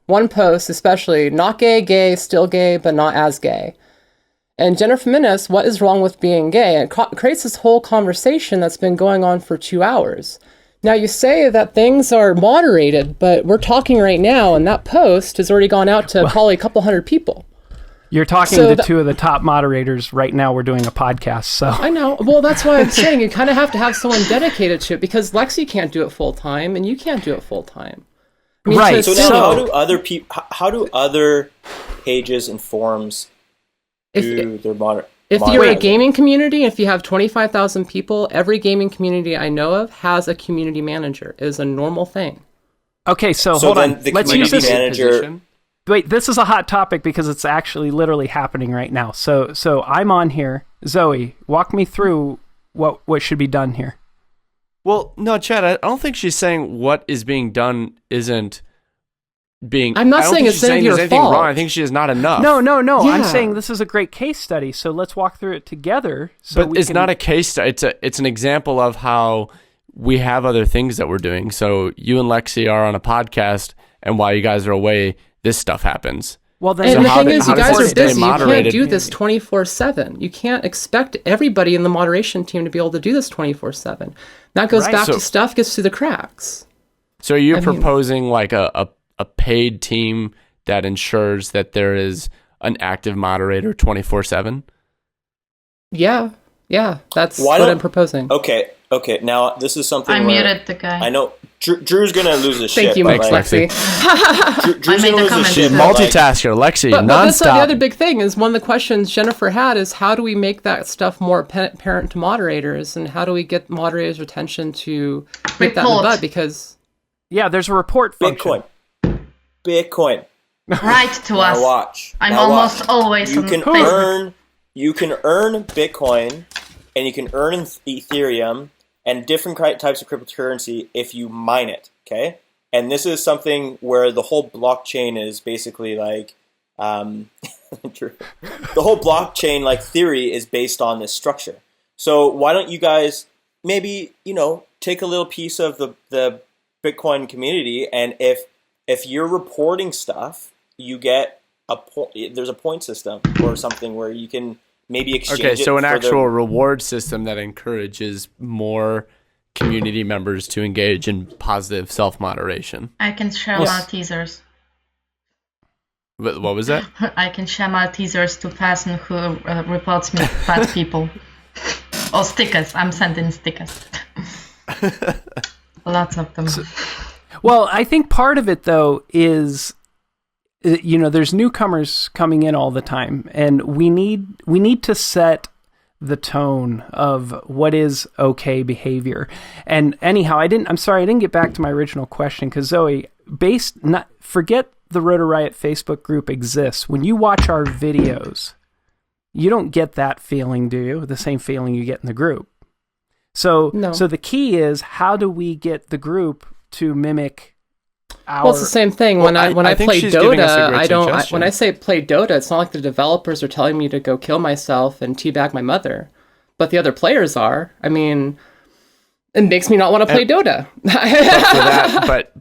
one post, especially not gay, gay, still gay, but not as gay. And Jennifer Minnis, what is wrong with being gay? And it creates this whole conversation that's been going on for 2 hours. Now, you say that things are moderated, but we're talking right now, and that post has already gone out to probably a couple hundred people. You're talking to two of the top moderators right now. We're doing a podcast, so I know. Well, that's why I'm saying you kind of have to have someone dedicated to it, because Lexie can't do it full time, and you can't do it full time. I mean, right. So now, how do other pages and forums do their moderating? If you're a gaming community, if you have 25,000 people, every gaming community I know of has a community manager. It is a normal thing. Okay, so hold on. Let's use this manager. Wait, this is a hot topic because it's actually literally happening right now. So I'm on here. Zoe, walk me through what should be done here. Well, no, Chad, I don't think she's saying what is being done isn't being... I'm not saying it's any of your fault. Wrong. I think she is not enough. No. Yeah. I'm saying this is a great case study, so let's walk through it together. But it's not a case study. It's an example of how we have other things that we're doing. So you and Lexie are on a podcast, and while you guys are away, this stuff happens. Well, then, and the thing is, you guys are busy. You can't do this 24/7. You can't expect everybody in the moderation team to be able to do this 24/7. That goes back to stuff gets through the cracks. So you're proposing like a paid team that ensures that there is an active moderator 24/7? Yeah, that's what I'm proposing. Okay. Now this is something. I muted the guy. I know Drew's gonna lose his shit. Thank you, Lexie. Drew's gonna lose his shit. Multitasker, Lexie, but nonstop. The other big thing is one of the questions Jennifer had is how do we make that stuff more apparent to moderators, and how do we get moderators' attention to make that in the bud? Because there's a report function. Bitcoin. Write to us. Now watch. I'm almost always on Facebook. You can earn Bitcoin, and you can earn Ethereum and different types of cryptocurrency if you mine it. Okay, and this is something where the whole blockchain is basically like the whole blockchain like theory is based on this structure. So why don't you guys maybe take a little piece of the Bitcoin community, and if you're reporting stuff, you get there's a point system or something where you can maybe exchange it. Okay, so an actual reward system that encourages more community members to engage in positive self-moderation. I can share Maltesers. What was that? I can share Maltesers to person who reports me bad people. Or stickers. I'm sending stickers. Lots of them. Well, I think part of it, though, is... there's newcomers coming in all the time, and we need to set the tone of what is okay behavior. And anyhow, I'm sorry I didn't get back to my original question, because Zoe, forget the Rotor Riot Facebook group exists. When you watch our videos, you don't get that feeling, do you? The same feeling you get in the group. So the key is, how do we get the group to mimic well, it's the same thing. When I play Dota, when I say play Dota, it's not like the developers are telling me to go kill myself and teabag my mother, but the other players are. I mean, it makes me not want to play Dota.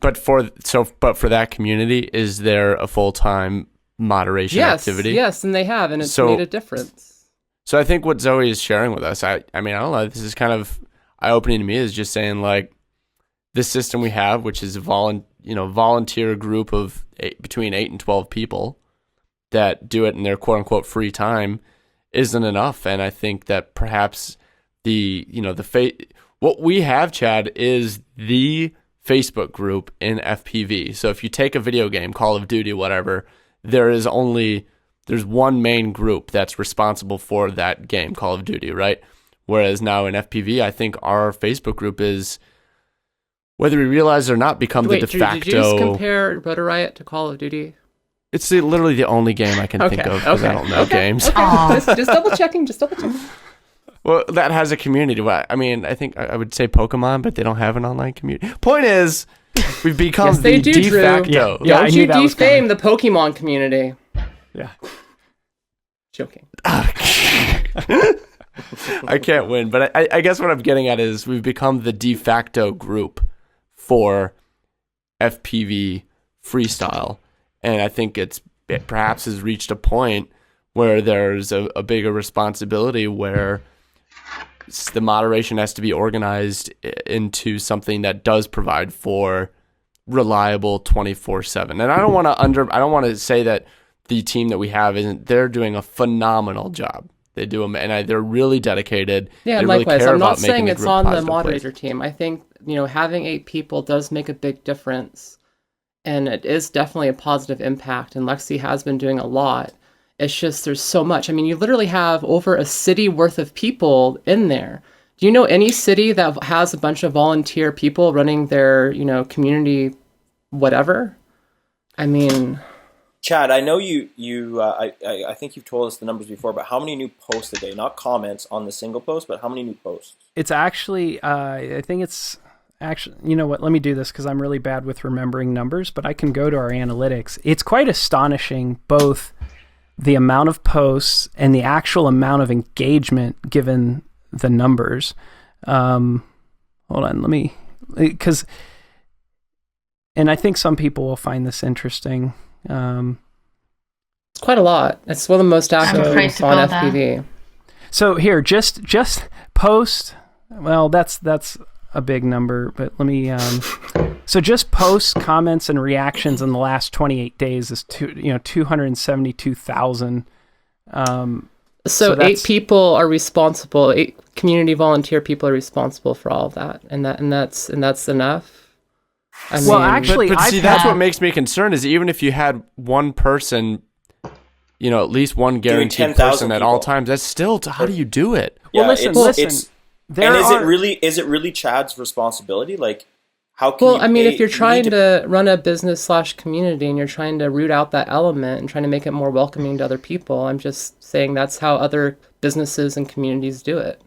but for that community, is there a full-time moderation activity? Yes, and they have, and it's made a difference. So I think what Zoe is sharing with us, I mean, I don't know, this is kind of eye-opening to me, is just saying, like, this system we have, which is a volunteer group of between 8 and 12 people that do it in their quote-unquote free time, isn't enough. And I think that perhaps what we have, Chad, is the Facebook group in FPV. So if you take a video game, Call of Duty, whatever, there's one main group that's responsible for that game, Call of Duty, right? Whereas now in FPV, I think our Facebook group is, whether we realize it or not, become the de facto... Did you just compare Rotor Riot to Call of Duty? It's literally the only game I can think of, because I don't know games. Okay. Just double checking. Well, that has a community. I mean, I think I would say Pokemon, but they don't have an online community. Point is, we've become Yes, they the do, de Drew. facto. Yeah, I Don't knew you that was defame the Pokemon community. Yeah. Joking. I can't win, but I guess what I'm getting at is we've become the de facto group for FPV freestyle, and I think it perhaps has reached a point where there's a bigger responsibility where the moderation has to be organized into something that does provide for reliable 24/7. And I don't want to say that the team that we have isn't. They're doing a phenomenal job. They do them, and they're really dedicated. Yeah, they likewise. Really care I'm not about making saying the it's group on the positive moderator place. team. I think, having 8 people does make a big difference, and it is definitely a positive impact, and Lexie has been doing a lot. It's just there's so much. I mean, you literally have over a city worth of people in there. Do you know any city that has a bunch of volunteer people running their, community whatever? I mean... Chad, I know I think you've told us the numbers before, but how many new posts a day? Not comments on the single post, but how many new posts? It's actually, I think it's actually, you know what, let me do this because I'm really bad with remembering numbers, but I can go to our analytics. It's quite astonishing, both the amount of posts and the actual amount of engagement given the numbers. Hold on, and I think some people will find this interesting. It's quite a lot. It's one of the most active groups on FPV. So here, just post. Well, that's a big number, but let me. So just posts, comments, and reactions in the last 28 days is 272,000. So 8 people are responsible. 8 community volunteer people are responsible for all of that, and that's enough. Well, actually, but see, that's what makes me concerned is even if you had one person, at least one guaranteed person at all times, that's still, how do you do it? Well, listen. Is it really Chad's responsibility? Like, how can if you're trying to run a business / community and you're trying to root out that element and trying to make it more welcoming to other people, I'm just saying that's how other businesses and communities do it.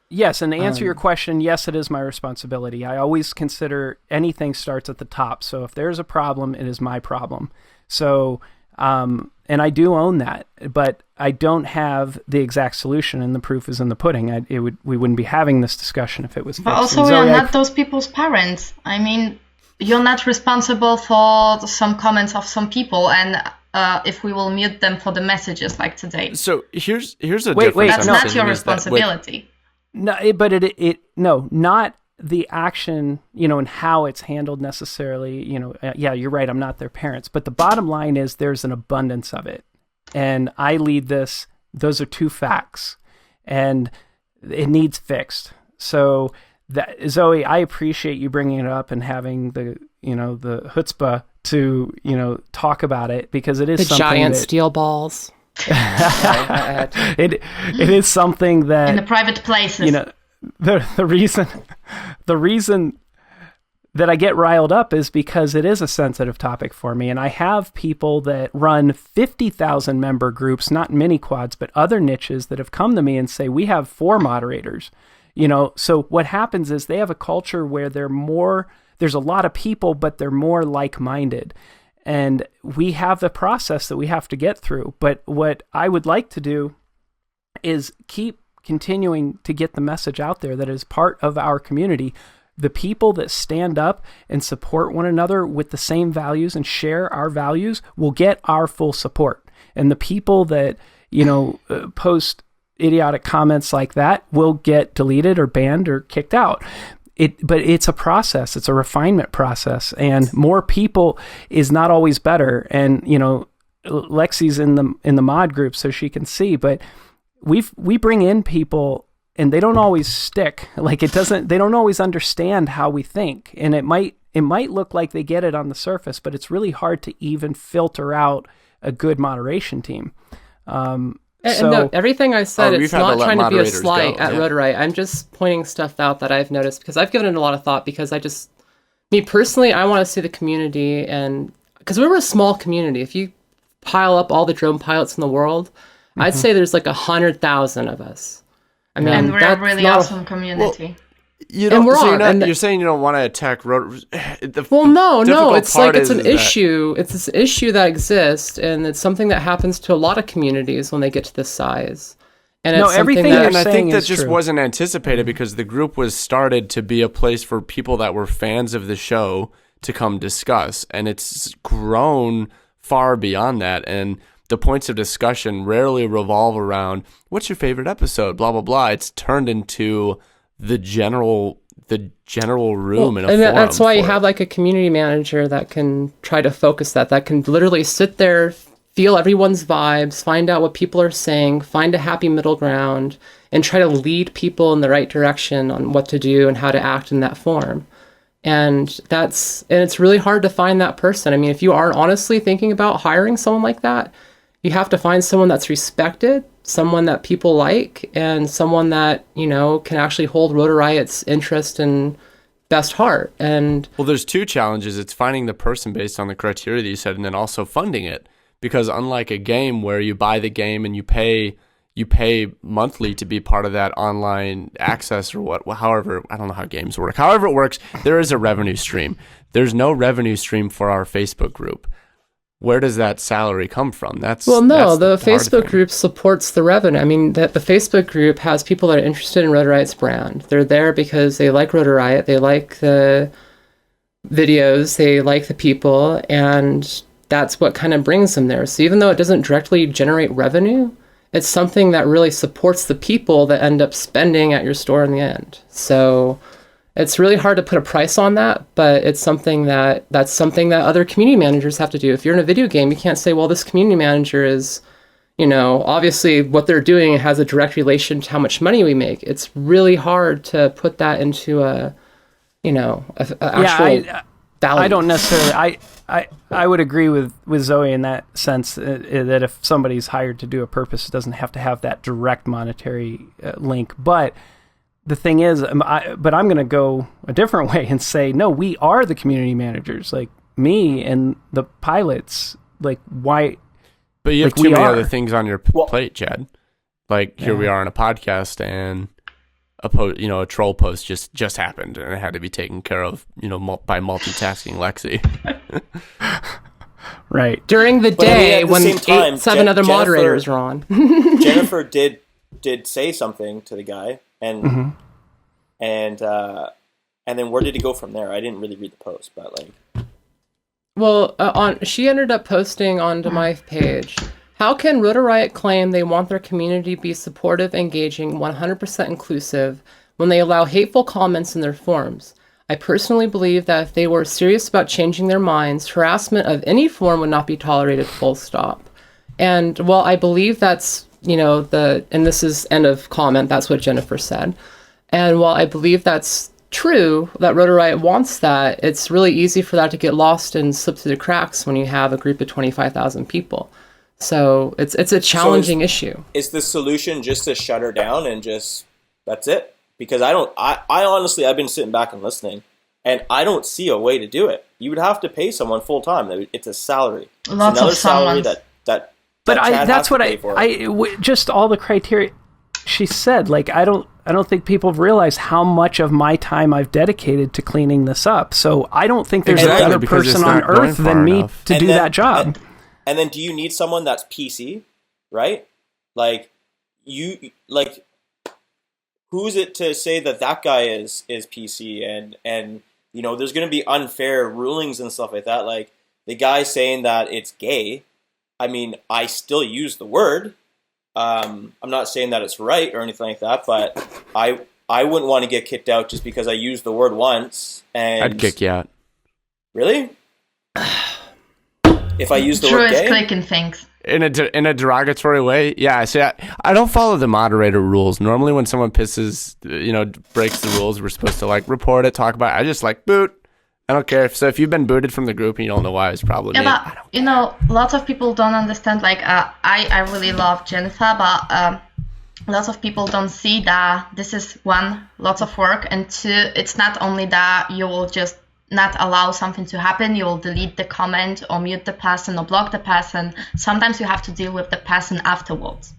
Yes, and to answer your question, yes, it is my responsibility. I always consider anything starts at the top. So if there's a problem, it is my problem. So, and I do own that, but I don't have the exact solution, and the proof is in the pudding. We wouldn't be having this discussion if it was fixed. But also, we are not those people's parents. I mean, you're not responsible for some comments of some people, and if we will mute them for the messages like today. So here's a wait, difference. That's not your responsibility. No, but not the action, and how it's handled necessarily. Yeah, you're right. I'm not their parents, but the bottom line is there's an abundance of it, and I lead this. Those are 2 facts, and it needs fixed. So that, Zoe, I appreciate you bringing it up and having the chutzpah to talk about it, because it is the something giant steel balls. It is something that in the private places. The reason that I get riled up is because it is a sensitive topic for me, and I have people that run 50,000 member groups, not mini quads, but other niches, that have come to me and say, we have 4 moderators. So what happens is they have a culture where there's a lot of people, but they're more like-minded. And we have the process that we have to get through. But what I would like to do is keep continuing to get the message out there that is part of our community. The people that stand up and support one another with the same values and share our values will get our full support. And the people that, post idiotic comments like that will get deleted or banned or kicked out. But it's a process. It's a refinement process, and more people is not always better. And Lexie's in the mod group, so she can see. But we bring in people, and they don't always stick. Like they don't always understand how we think, and it might look like they get it on the surface, but it's really hard to even filter out a good moderation team. And no, everything I said, it's not trying to be a slight at Rotor Riot. I'm just pointing stuff out that I've noticed, because I've given it a lot of thought, because me personally, I want to see the community, and because we're a small community. If you pile up all the drone pilots in the world, I'd say there's like 100,000 of us. I mean, And we're a that's really not awesome community. You don't, we're so on, you're saying you don't want to attack Rotor. Well, no, it's part like it's an is that- issue. It's this issue that exists, and it's something that happens to a lot of communities when they get to this size. And No, it's something everything that, you're And I saying think that is just true. wasn't anticipated because the group was started to be a place for people that were fans of the show to come discuss. And it's grown far beyond that. And the points of discussion rarely revolve around, what's your favorite episode, blah, blah, blah. It's turned into the general room in a and forum. that's why you for have it. like a community manager that can try to focus that can literally sit there, feel everyone's vibes, find out what people are saying, find a happy middle ground, and try to lead people in the right direction on what to do and how to act in that form. And it's really hard to find that person. I mean, if you are honestly thinking about hiring someone like that, you have to find someone that's respected, someone that people like, and someone that, can actually hold Rotor Riot's interest and best heart. And Well, there's two challenges. It's finding the person based on the criteria that you said, and then also funding it. Because unlike a game where you buy the game and you pay monthly to be part of that online access or however, I don't know how games work. However it works, there is a revenue stream. There's no revenue stream for our Facebook group. Where does that salary come from? The the hard Facebook thing. group supports the revenue. I mean, the Facebook group has people that are interested in Rotor Riot's brand. They're there because they like Rotor Riot, they like the videos, they like the people, and that's what kind of brings them there. So even though it doesn't directly generate revenue, it's something that really supports the people that end up spending at your store in the end. So it's really hard to put a price on that, but it's something that's something that other community managers have to do. If you're in a video game, you can't say, well, this community manager is, obviously what they're doing has a direct relation to how much money we make. It's really hard to put that into a actual value. I don't necessarily. I would agree with Zoe in that sense that if somebody's hired to do a purpose, it doesn't have to have that direct monetary link. But the thing is, I'm going to go a different way and say, no, we are the community managers, like me and the pilots. Like, why? But you have like, too many are. other things on your plate, Chad. Like here we are on a podcast, and a troll post just happened, and it had to be taken care of, by multitasking Lexie. Right. During the But I mean, day at the when same time, 7 other Jennifer- moderators are on. Jennifer did say something to the guy, and and then where did he go from there? I didn't really read the post, but like, Well, she ended up posting onto my page. How can Rotor Riot claim they want their community to be supportive, engaging, 100% inclusive when they allow hateful comments in their forums? I personally believe that if they were serious about changing their minds, harassment of any form would not be tolerated, full stop. And while I believe that's, and this is end of comment, that's what Jennifer said. And while I believe that's true, that Rotor Riot wants that, it's really easy for that to get lost and slip through the cracks when you have a group of 25,000 people. So it's a challenging issue. is the solution just to shut her down and just that's it? Because I honestly, I've been sitting back and listening, and I don't see a way to do it. You would have to pay someone full time. It's a salary. Lots it's another of salary someones. that But Chad that's has what to pay for. just all the criteria she said. Like, I don't think people have realized how much of my time I've dedicated to cleaning this up. So I don't think there's Exactly, a better because it's person on not going earth far than me enough. to And do then- that job. And then do you need someone that's PC, right? Like, who's it to say that guy is PC and there's going to be unfair rulings and stuff like that. Like, the guy saying that it's gay, I mean, I still use the word. I'm not saying that it's right or anything like that, but I wouldn't want to get kicked out just because I used the word once. And I'd kick you out. Really? If I use the Drew word is gay? clicking things. In a derogatory way, yeah. See, I don't follow the moderator rules. Normally, when someone breaks the rules, we're supposed to report it, talk about it. I just boot. I don't care. So if you've been booted from the group and you don't know why, it's probably me. But lots of people don't understand. I really love Jennifer, but lots of people don't see that this is one, lots of work, and two, it's not only that you will just not allow something to happen, you will delete the comment or mute the person or block the person. Sometimes you have to deal with the person afterwards.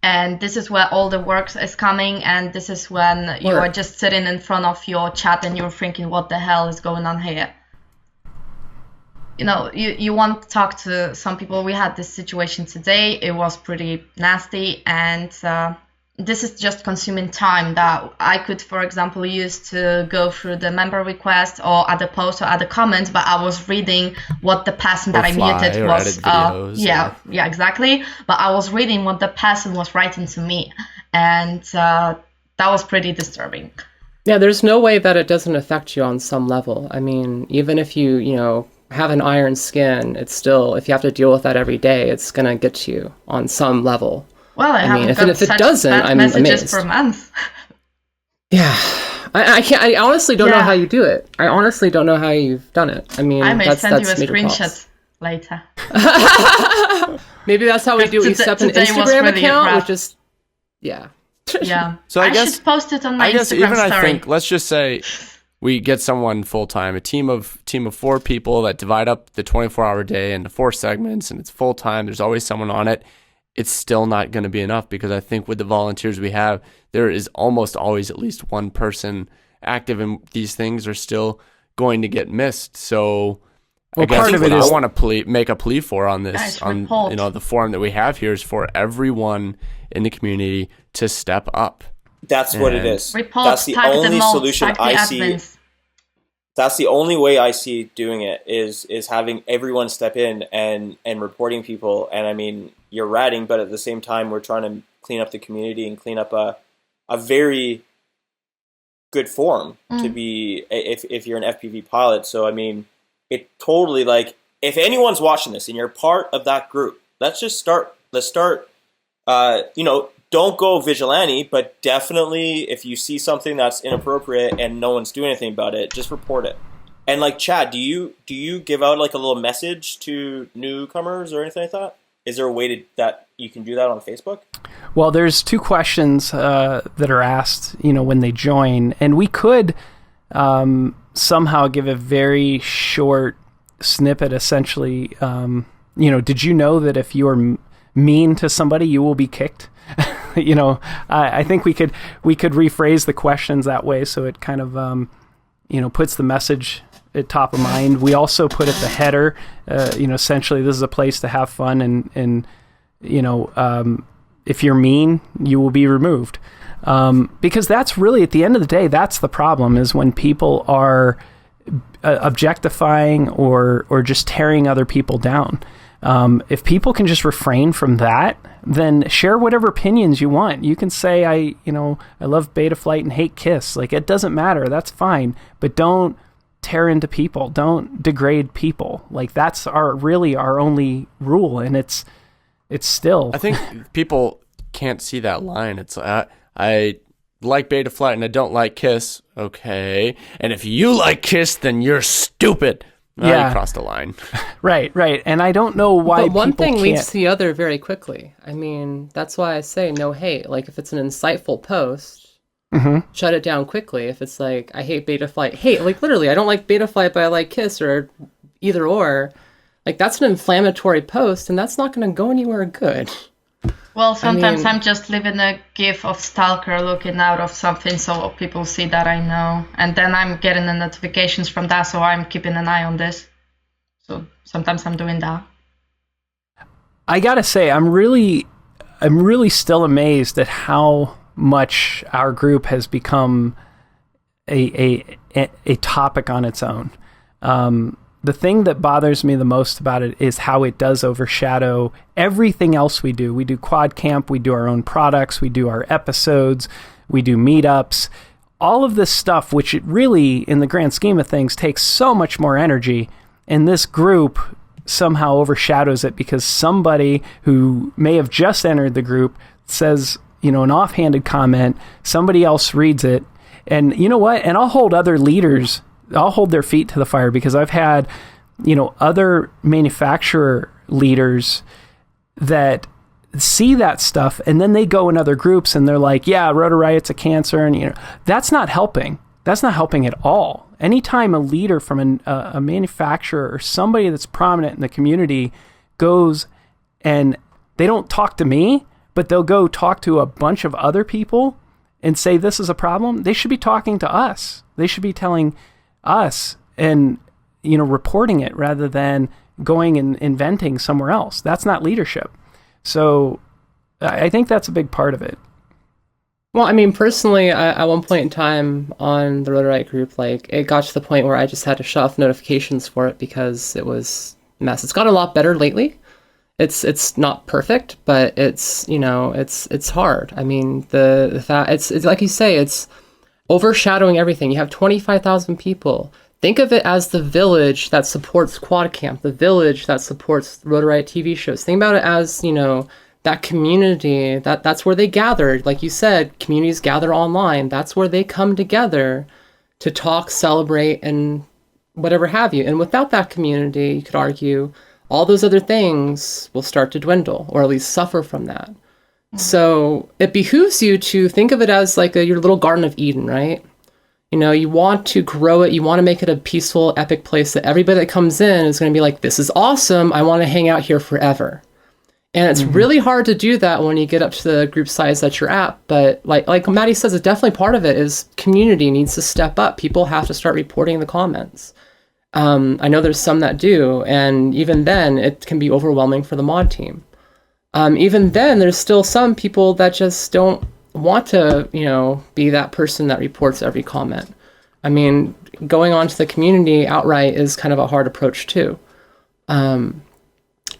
And this is where all the work is coming, and this is when you are just sitting in front of your chat and you're thinking, what the hell is going on here? You know, you want to talk to some people. We had this situation today. It was pretty nasty, and this is just consuming time that I could, for example, use to go through the member request or other posts or other comments, but I was reading what the person that I muted was. Yeah, exactly. But I was reading what the person was writing to me, and that was pretty disturbing. Yeah, there's no way that it doesn't affect you on some level. I mean, even if you have an iron skin, it's still, if you have to deal with that every day, it's going to get to you on some level. Well, I mean, haven't if it doesn't, I'm amazed. For months. Yeah, I can't. I honestly don't know how you do it. I honestly don't know how you've done it. I mean, I may send you a major screenshot props. later. Maybe that's how we do it. We set up an Instagram account, which is yeah. So I guess should post it on my Instagram story. I think let's just say we get someone full time, a team of 4 people that divide up the 24-hour day into 4 segments, and it's full time. There's always someone on it. It's still not going to be enough, because I think with the volunteers we have, there is almost always at least one person active, and these things are still going to get missed. So I guess part of it what is I want to make a plea for on this, Guys, on report. the forum that we have here, is for everyone in the community to step up. That's what it is. Report, That's the tag only them all, solution tag the I see. admins. That's the only way I see doing it is having everyone step in and reporting people. And I mean, you're ratting, but at the same time, we're trying to clean up the community and clean up a very good forum to be if you're an FPV pilot. So I mean, it totally, like, if anyone's watching this and you're part of that group, let's start. Don't go vigilante, but definitely if you see something that's inappropriate and no one's doing anything about it, just report it. And like, Chad, do you give out like a little message to newcomers or anything like that? Is there a way that you can do that on Facebook? Well, there's 2 questions that are asked, when they join, and we could somehow give a very short snippet. Essentially, did you know that if you are mean to somebody, you will be kicked? I think we could rephrase the questions that way, so it kind of puts the message at top of mind. We also put at the header, essentially this is a place to have fun, and if you're mean, you will be removed, because that's really, at the end of the day, that's the problem, is when people are objectifying or just tearing other people down. If people can just refrain from that, then share whatever opinions you want. You can say, I love Betaflight and hate KISS. Like, it doesn't matter. That's fine. But don't tear into people. Don't degrade people. Like, that's our only rule. And it's still. I think people can't see that line. It's I like Betaflight and I don't like KISS. Okay. And if you like KISS, then you're stupid. You crossed the line. Right. And I don't know why. But one thing can't. leads to the other very quickly. I mean, that's why I say no hate. Like, if it's an insightful post, shut it down quickly. If it's like, I hate Betaflight, like literally, I don't like Betaflight, but I like KISS, or either or. Like, that's an inflammatory post, and that's not going to go anywhere good. Well, sometimes I'm just leaving a gif of Stalker looking out of something so people see that I know. And then I'm getting the notifications from that, so I'm keeping an eye on this. So sometimes I'm doing that. I gotta say, I'm really still amazed at how much our group has become a topic on its own. The thing that bothers me the most about it is how it does overshadow everything else we do. We do Quad Camp, we do our own products, we do our episodes, we do meetups. All of this stuff, which it really, in the grand scheme of things, takes so much more energy, and this group somehow overshadows it because somebody who may have just entered the group says, an offhanded comment, somebody else reads it, and you know what? And I'll hold other leaders, I'll hold their feet to the fire, because I've had, other manufacturer leaders that see that stuff and then they go in other groups and they're like, yeah, Rotor Riot's a cancer. And, that's not helping. That's not helping at all. Anytime a leader from a manufacturer or somebody that's prominent in the community goes and they don't talk to me, but they'll go talk to a bunch of other people and say this is a problem. They should be talking to us. They should be telling us and, reporting it rather than going and inventing somewhere else. That's not leadership. So I think that's a big part of it. Well, I mean, personally, at one point in time on the Rotor Riot group, it got to the point where I just had to shut off notifications for it because it was a mess. It's gotten a lot better lately. It's not perfect, but it's hard. I mean, the fact it's like you say, it's overshadowing everything. You have 25,000 people. Think of it as the village that supports Quad Camp, the village that supports Rotor Riot TV shows. Think about it as, that community, that's where they gather. Like you said, communities gather online. That's where they come together to talk, celebrate, and whatever have you. And without that community, you could argue, all those other things will start to dwindle, or at least suffer from that. So it behooves you to think of it as your little Garden of Eden, right? You want to grow it. You want to make it a peaceful, epic place that everybody that comes in is going to be like, this is awesome. I want to hang out here forever. And it's really hard to do that when you get up to the group size that you're at. But like Matty says, it's definitely part of it is community needs to step up. People have to start reporting the comments. I know there's some that do. And even then, it can be overwhelming for the mod team. Even then, there's still some people that just don't want to, be that person that reports every comment. I mean, going on to the community outright is kind of a hard approach too.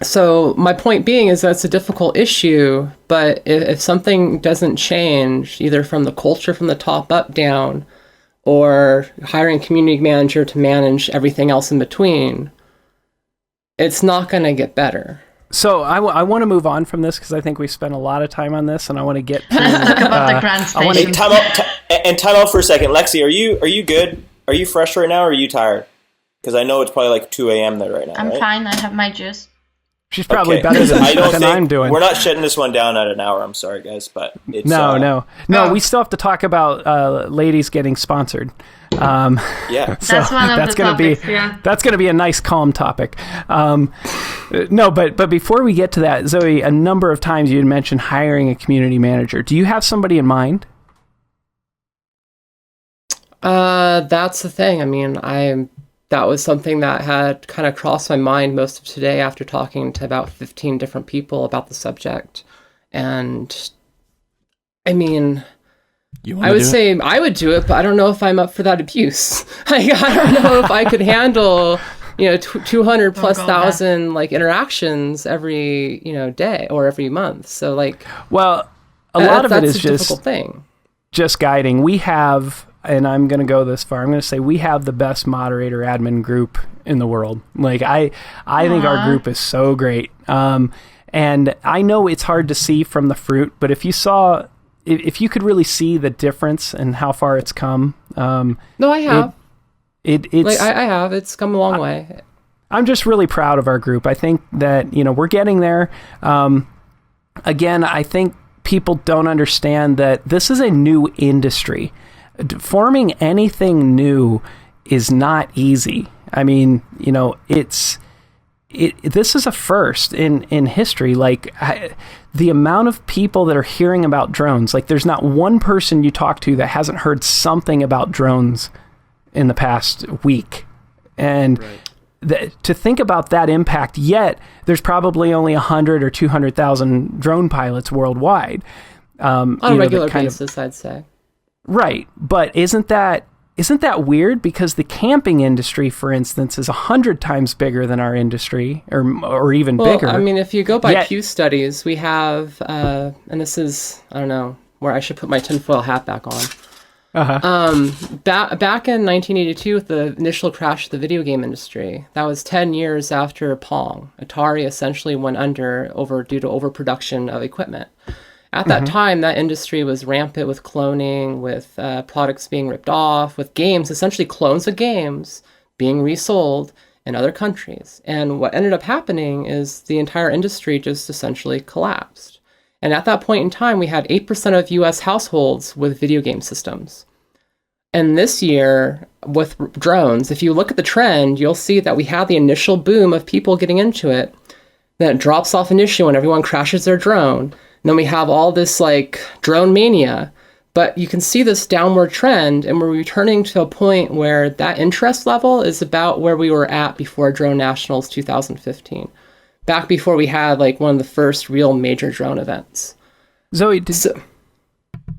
So my point being is that's a difficult issue, but if something doesn't change, either from the culture from the top up down, or hiring a community manager to manage everything else in between, it's not going to get better. So I want to move on from this because I think we spent a lot of time on this, and I want to get to talk about the grand station. Hey, time out for a second. Lexie, are you good? Are you fresh right now, or are you tired? Because I know it's probably 2 a.m. there right now. I'm right? fine. I have my juice. She's probably Okay. better than I'm doing. We're not shutting this one down at an hour. I'm sorry, guys, but it's No. We still have to talk about ladies getting sponsored. Yeah, So That's one of that's the gonna topics, be yeah. that's going to be a nice calm topic. No, but before we get to that, Zoe, a number of times you had mentioned hiring a community manager. Do you have somebody in mind? That's the thing. I mean, that was something that had kind of crossed my mind most of today after talking to about 15 different people about the subject. And I mean, I would say I would do it, but I don't know if I'm up for that abuse. I don't know if I could handle, 200 plus thousand interactions every, day or every month. So Well, a lot of it is that's a just difficult thing. Just guiding. We have, and I'm going to go this far, I'm going to say we have the best moderator admin group in the world. I think our group is so great. And I know it's hard to see from the fruit, but if you could really see the difference and how far it's come. No, I have. It's I have. It's come a long way. I'm just really proud of our group. I think that, we're getting there. Again, I think people don't understand that this is a new industry. Forming anything new is not easy. I mean, this is a first in history. The amount of people that are hearing about drones, there's not one person you talk to that hasn't heard something about drones in the past week. And to think about that impact, yet there's probably only 100 or 200,000 drone pilots worldwide. On a regular basis, I'd say. Right. But isn't that weird? Because the camping industry, for instance, is 100 times bigger than our industry, or even bigger. I mean, if you go by Pew studies, we have, and this is, I don't know, where I should put my tinfoil hat back on. Back in 1982, with the initial crash of the video game industry, that was 10 years after Pong. Atari essentially went under due to overproduction of equipment. At that time, that industry was rampant with cloning, with products being ripped off, with games, essentially clones of games, being resold in other countries. And what ended up happening is the entire industry just essentially collapsed. And at that point in time, we had 8% of US households with video game systems. And this year, with drones, if you look at the trend, you'll see that we had the initial boom of people getting into it. Then it drops off initially when everyone crashes their drone. then we have all this like drone mania. But you can see this downward trend, and we're returning to a point where that interest level is about where we were at before Drone Nationals 2015, back before we had like one of the first real major drone events. Zoe,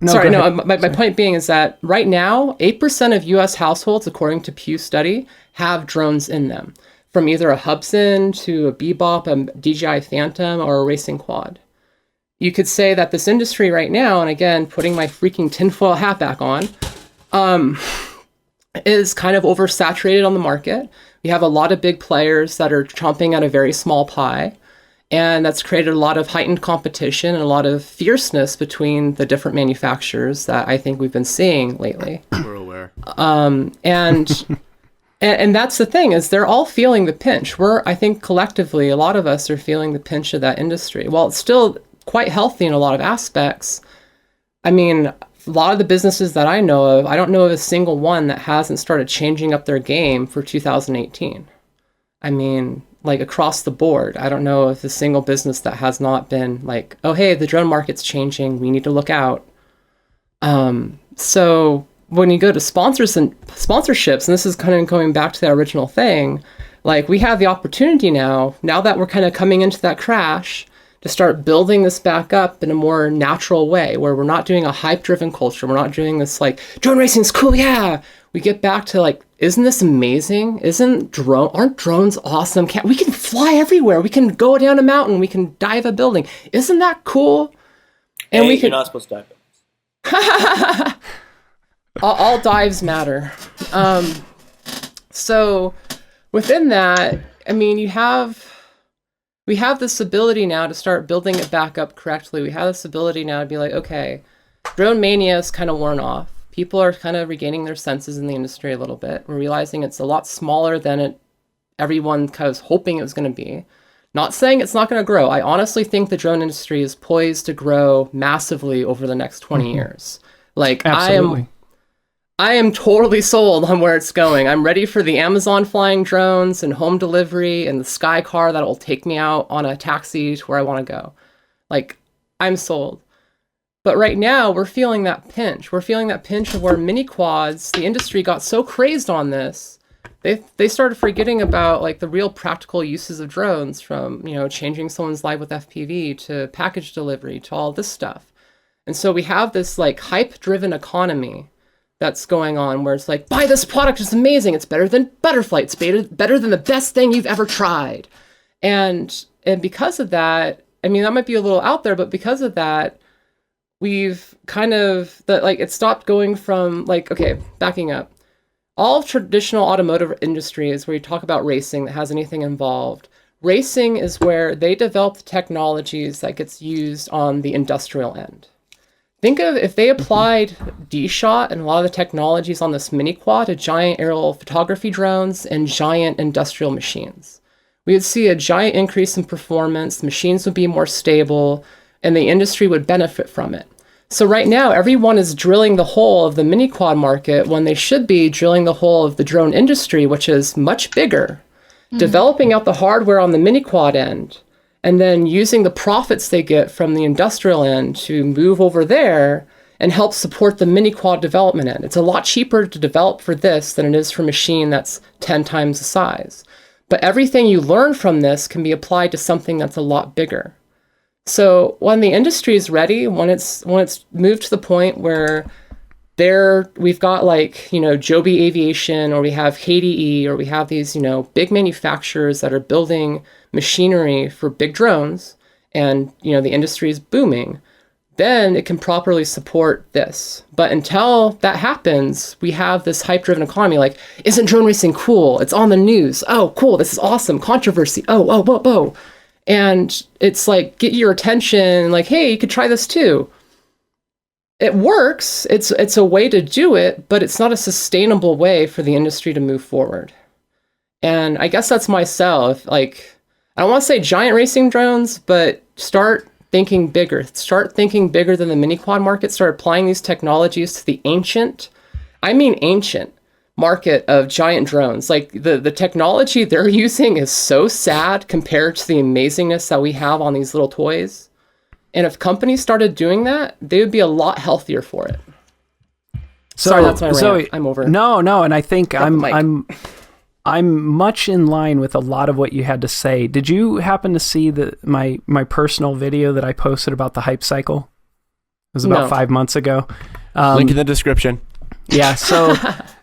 my point being is that right now, 8% of U.S. households, according to Pew study, have drones in them, from either a Hubsan to a Bebop, a DJI Phantom, or a racing quad. You could say that this industry right now, and again, putting my freaking tinfoil hat back on, is kind of oversaturated on the market. We have a lot of big players that are chomping at a very small pie, and that's created a lot of heightened competition and a lot of fierceness between the different manufacturers that I think we've been seeing lately. We're aware. And that's the thing, is they're all feeling the pinch. I think collectively, a lot of us are feeling the pinch of that industry. While it's still quite healthy in a lot of aspects, I mean, a lot of the businesses that I know of, I don't know of a single one that hasn't started changing up their game for 2018. I mean, like across the board, I don't know of a single business that has not been like, oh, hey, the drone market's changing, we need to look out. So when you go to sponsors and sponsorships, and this is kind of going back to the original thing, like we have the opportunity now that we're kind of coming into that crash, to start building this back up in a more natural way, where we're not doing a hype-driven culture. We're not doing this like, drone racing's cool, yeah. We get back to like, isn't this amazing? Aren't drones awesome? We can fly everywhere. We can go down a mountain. We can dive a building. Isn't that cool? And you're not supposed to dive. all dives matter. So within that, I mean, we have this ability now to start building it back up correctly. We have this ability now to be like, okay, drone mania is kind of worn off. People are kind of regaining their senses in the industry a little bit. We're realizing it's a lot smaller than everyone kind of was hoping it was going to be. Not saying it's not going to grow. I honestly think the drone industry is poised to grow massively over the next 20 years. Like, absolutely. I am totally sold on where it's going. I'm ready for the Amazon flying drones and home delivery and the Sky car that will take me out on a taxi to where I want to go. Like, I'm sold. But right now, we're feeling that pinch. We're feeling that pinch of where mini quads, the industry got so crazed on this, they started forgetting about like the real practical uses of drones, from, you know, changing someone's life with FPV to package delivery to all this stuff. And so we have this like hype-driven economy that's going on, where it's like, buy this product, it's amazing, it's better than Butterfly, it's better than the best thing you've ever tried. And because of that, I mean, that might be a little out there, but because of that, we've kind of, it stopped going from, like, okay, backing up. All traditional automotive industries where you talk about racing that has anything involved, racing is where they develop the technologies that gets used on the industrial end. Think of if they applied D-Shot and a lot of the technologies on this mini quad to giant aerial photography drones and giant industrial machines. We would see a giant increase in performance, the machines would be more stable, and the industry would benefit from it. So right now, everyone is drilling the hole of the mini quad market when they should be drilling the hole of the drone industry, which is much bigger, developing out the hardware on the mini quad end, and then using the profits they get from the industrial end to move over there and help support the mini quad development end. It's a lot cheaper to develop for this than it is for a machine that's 10 times the size. But everything you learn from this can be applied to something that's a lot bigger. So when the industry is ready, when it's moved to the point where we've got like, you know, Joby Aviation, or we have KDE, or we have these, you know, big manufacturers that are building machinery for big drones, and, you know, the industry is booming, then it can properly support this. But until that happens, we have this hype-driven economy, like, isn't drone racing cool? It's on the news. Oh, cool, this is awesome. Controversy. Oh. And it's like, get your attention, like, hey, you could try this too. It works, it's a way to do it, but it's not a sustainable way for the industry to move forward. And I guess that's my sell. Like, I don't want to say giant racing drones, but start thinking bigger. Start thinking bigger than the mini quad market. Start applying these technologies to the ancient market of giant drones. Like, the technology they're using is so sad compared to the amazingness that we have on these little toys. And if companies started doing that, they would be a lot healthier for it. So, Sorry, that's my rant. Zoe, I'm over. No, and I think Drop the mic. I'm much in line with a lot of what you had to say. Did you happen to see my personal video that I posted about the hype cycle? It was about 5 months ago. Link in the description. Yeah, so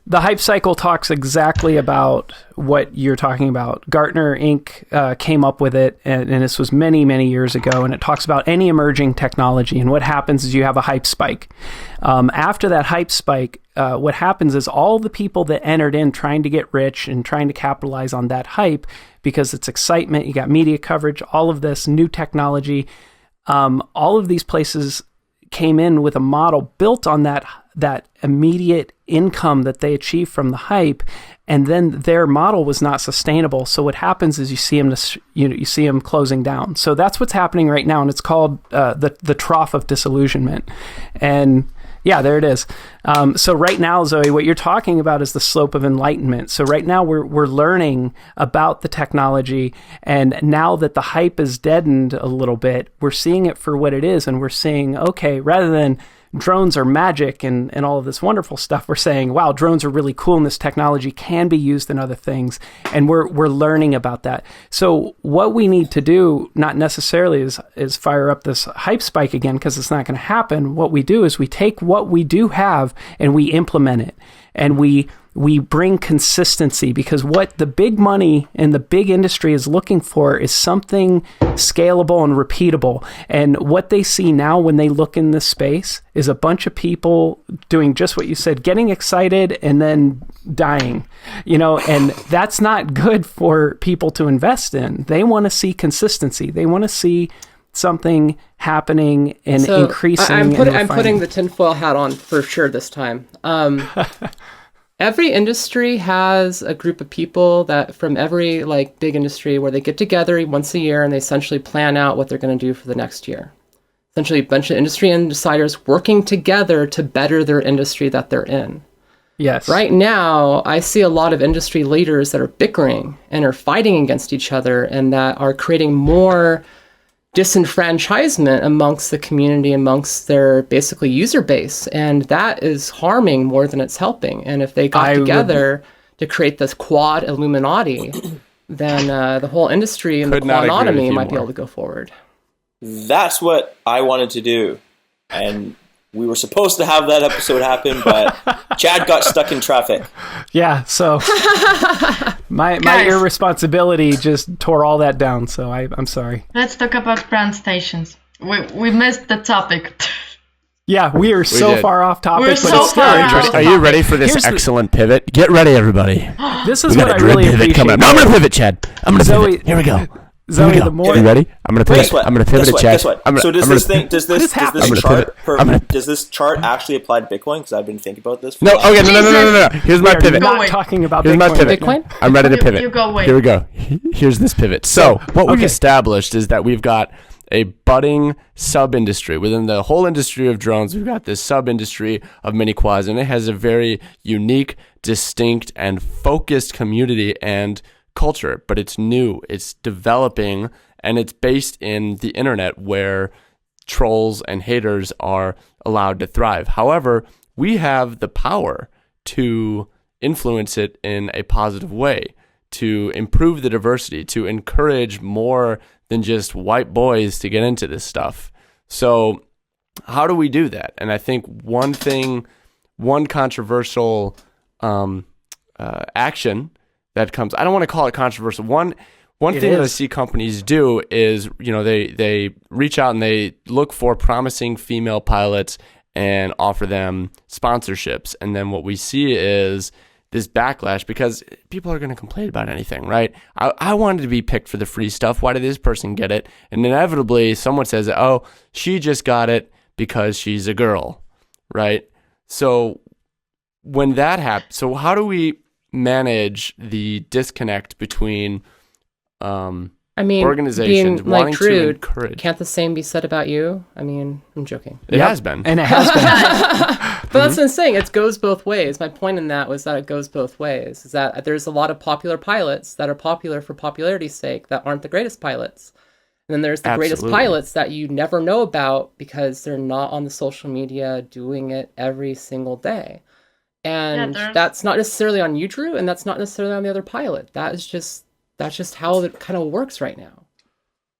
the hype cycle talks exactly about what you're talking about. Gartner Inc. Came up with it, and this was many, many years ago, and it talks about any emerging technology, and what happens is you have a hype spike. After that hype spike, what happens is all the people that entered in trying to get rich and trying to capitalize on that hype, because it's excitement, you got media coverage, all of this new technology, all of these places came in with a model built on that immediate income that they achieved from the hype, and then their model was not sustainable. So what happens is you see them closing down. So that's what's happening right now, and it's called the trough of disillusionment. And yeah, there it is. So right now, Zoe, what you're talking about is the slope of enlightenment. So right now we're learning about the technology, and now that the hype is deadened a little bit, we're seeing it for what it is, and we're seeing, okay, rather than drones are magic and all of this wonderful stuff, we're saying, wow, drones are really cool and this technology can be used in other things. And we're learning about that. So what we need to do, not necessarily is fire up this hype spike again, because it's not going to happen. What we do is we take what we do have and we implement it. And we bring consistency, because what the big money and the big industry is looking for is something scalable and repeatable. And what they see now when they look in this space is a bunch of people doing just what you said, getting excited and then dying, and that's not good for people to invest in. They want to see consistency. They want to see something happening and increasing. I'm putting the tinfoil hat on for sure this time. Every industry has a group of people that from every big industry where they get together once a year and they essentially plan out what they're going to do for the next year. Essentially a bunch of industry insiders working together to better their industry that they're in. Yes. Right now, I see a lot of industry leaders that are bickering and are fighting against each other, and that are creating more disenfranchisement amongst the community, amongst their basically user base, and that is harming more than it's helping. And if they got together to create this quad Illuminati, then the whole industry and the quadonomy might be able to go forward. That's what I wanted to do, and we were supposed to have that episode happen, but Chad got stuck in traffic. Yeah, so my irresponsibility just tore all that down, so I'm sorry. Let's talk about brand stations. We missed the topic. Yeah, we are so far off topic, but so it's still far interesting. Are you ready for this excellent pivot? Get ready, everybody. This is We what got I a Drib really pivot appreciate. coming up. No, I'm going to pivot, Chad. I'm going to Zoe- pivot. Here we go. Zoe, the more you ready? I'm going to pivot. Guess what? I'm going to pivot it, Chad. Guess what? So does this chart actually apply to Bitcoin? Because I've been thinking about this. No, okay, no. Here's my pivot. We're not talking about Here's my pivot. Bitcoin? I'm ready to pivot. You go away. Here we go. Here's this pivot. So what we've established is that we've got a budding sub-industry. Within the whole industry of drones, we've got this sub-industry of mini quads, and it has a very unique, distinct, and focused community and culture, but it's new, it's developing, and it's based in the internet where trolls and haters are allowed to thrive. However, we have the power to influence it in a positive way, to improve the diversity, to encourage more than just white boys to get into this stuff. So how do we do that? And I think one controversial action that comes, I don't want to call it controversial. One thing that I see companies do is, they reach out and they look for promising female pilots and offer them sponsorships. And then what we see is this backlash, because people are going to complain about anything, right? I wanted to be picked for the free stuff. Why did this person get it? And inevitably someone says, oh, she just got it because she's a girl, right? So when that happens, so how do we manage the disconnect between organizations being wanting Drib, to encourage? Can't the same be said about you? I mean, I'm joking. It has been. And it has been. But that's what I'm saying. It goes both ways. My point in that was that it goes both ways. Is that there's a lot of popular pilots that are popular for popularity's sake that aren't the greatest pilots. And then there's the greatest Absolutely. pilots that you never know about because they're not on the social media doing it every single day. And that's not necessarily on you, Drew, and that's not necessarily on the other pilot. That's just how it kind of works right now.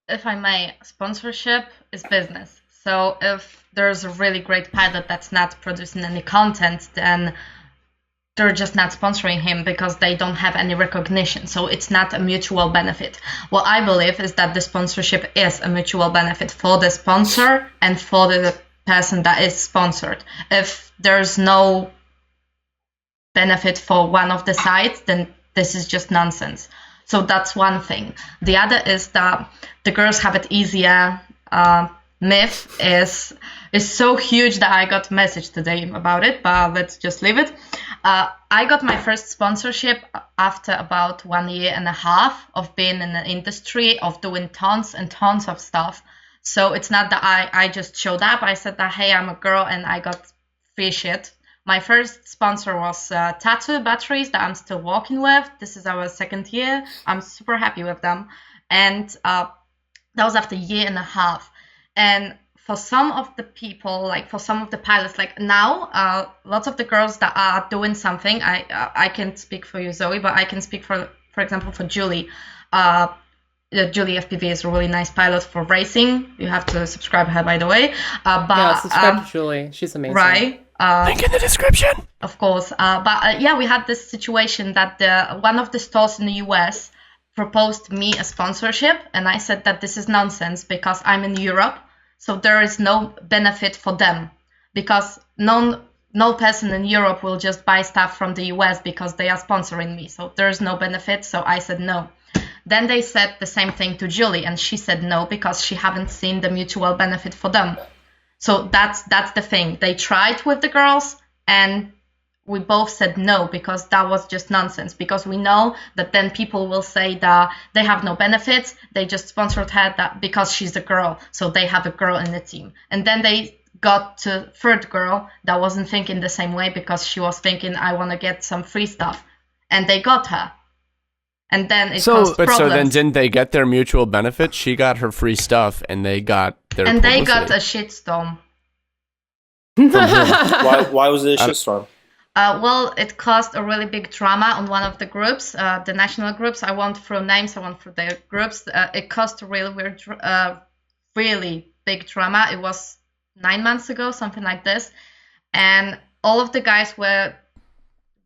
If I may, sponsorship is business. So if there's a really great pilot that's not producing any content, then they're just not sponsoring him because they don't have any recognition. So it's not a mutual benefit. What I believe is that the sponsorship is a mutual benefit for the sponsor and for the person that is sponsored. If there's no benefit for one of the sides, then this is just nonsense. So that's one thing. The other is that the girls have it easier. Myth is so huge that I got a message today about it, but let's just leave it. I got my first sponsorship after about 1.5 years of being in the industry, of doing tons and tons of stuff. So it's not that I just showed up. I said that, hey, I'm a girl and I got free shit. My first sponsor was Tattoo Batteries that I'm still working with. This is our 2nd year. I'm super happy with them. And that was after 1.5 years. And for some of the people, like for some of the pilots, like now, lots of the girls that are doing something, I can't speak for you, Zoe, but I can speak for example, for Julie. Julie FPV is a really nice pilot for racing. You have to subscribe her, by the way. Yeah, subscribe to Julie. She's amazing. Right. Link in the description. Of course. But yeah, we had this situation that one of the stores in the US proposed me a sponsorship, and I said that this is nonsense because I'm in Europe, so there is no benefit for them because no person in Europe will just buy stuff from the US because they are sponsoring me. So there's no benefit. So I said no. Then they said the same thing to Julie, and she said no because she haven't seen the mutual benefit for them. So that's the thing. They tried with the girls, and we both said no because that was just nonsense. Because we know that then people will say that they have no benefits. They just sponsored her that because she's a girl, so they have a girl in the team. And then they got to third girl that wasn't thinking the same way because she was thinking, I want to get some free stuff, and they got her. And then it caused problems. So then didn't they get their mutual benefit? She got her free stuff, and they got their and publicity. they got a shitstorm. Why was it a shitstorm? Well, it caused a really big drama on one of the groups, the national groups. I won't throw names, I won't throw their groups. It caused a really weird, really big drama. It was 9 months ago, something like this. And all of the guys were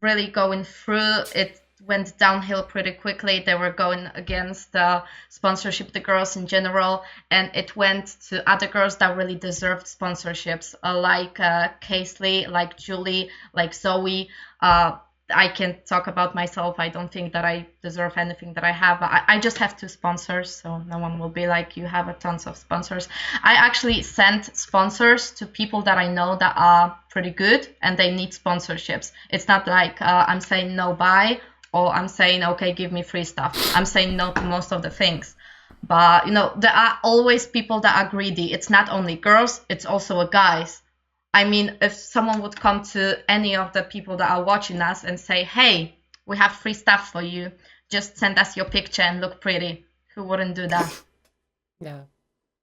really going through it. Went downhill pretty quickly. They were going against the sponsorship, the girls in general, and it went to other girls that really deserved sponsorships, like Casely, like Julie, like Zoe. I can't talk about myself. I don't think that I deserve anything that I have. I just have 2 sponsors, so no one will be like, you have a tons of sponsors. I actually sent sponsors to people that I know that are pretty good and they need sponsorships. It's not like I'm saying no, bye, or I'm saying, okay, give me free stuff. I'm saying no to most of the things. But, there are always people that are greedy. It's not only girls, it's also guys. I mean, if someone would come to any of the people that are watching us and say, hey, we have free stuff for you, just send us your picture and look pretty. Who wouldn't do that? Yeah.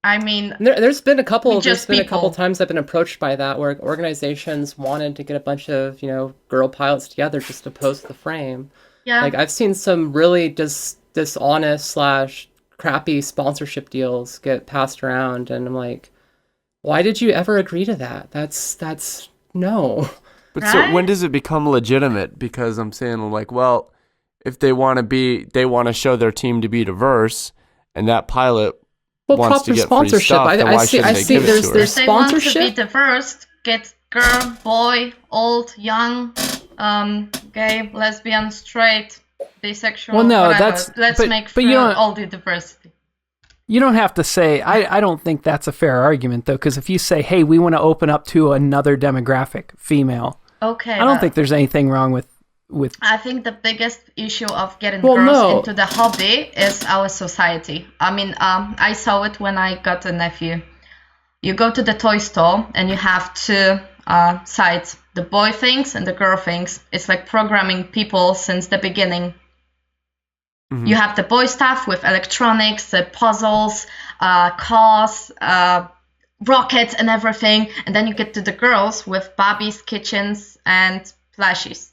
I mean, there's been a couple people. times I've been approached by that where organizations wanted to get a bunch of, girl pilots together just to post the frame. Yeah. Like, I've seen some really dishonest / crappy sponsorship deals get passed around, and I'm like, why did you ever agree to that? That's no. But right? So when does it become legitimate? Because I'm saying, like, well, if they want to show their team to be diverse, and that pilot wants to get free stuff, then why shouldn't they give it to her? There's If they want to sponsorship. be diverse, get girl, boy, old, young, gay, lesbian, straight, bisexual. Well, no, whatever. Let's make all the diversity. You don't have to say, I don't think that's a fair argument, though, because if you say, hey, we want to open up to another demographic, female, okay, I don't think there's anything wrong with. I think the biggest issue of getting girls into the hobby is our society. I mean, I saw it when I got a nephew. You go to the toy store and you have 2 sides, the boy things and the girl things. It's like programming people since the beginning. You have the boy stuff with electronics, puzzles, cars, rockets and everything. And then you get to the girls with Barbies, kitchens, and plushies.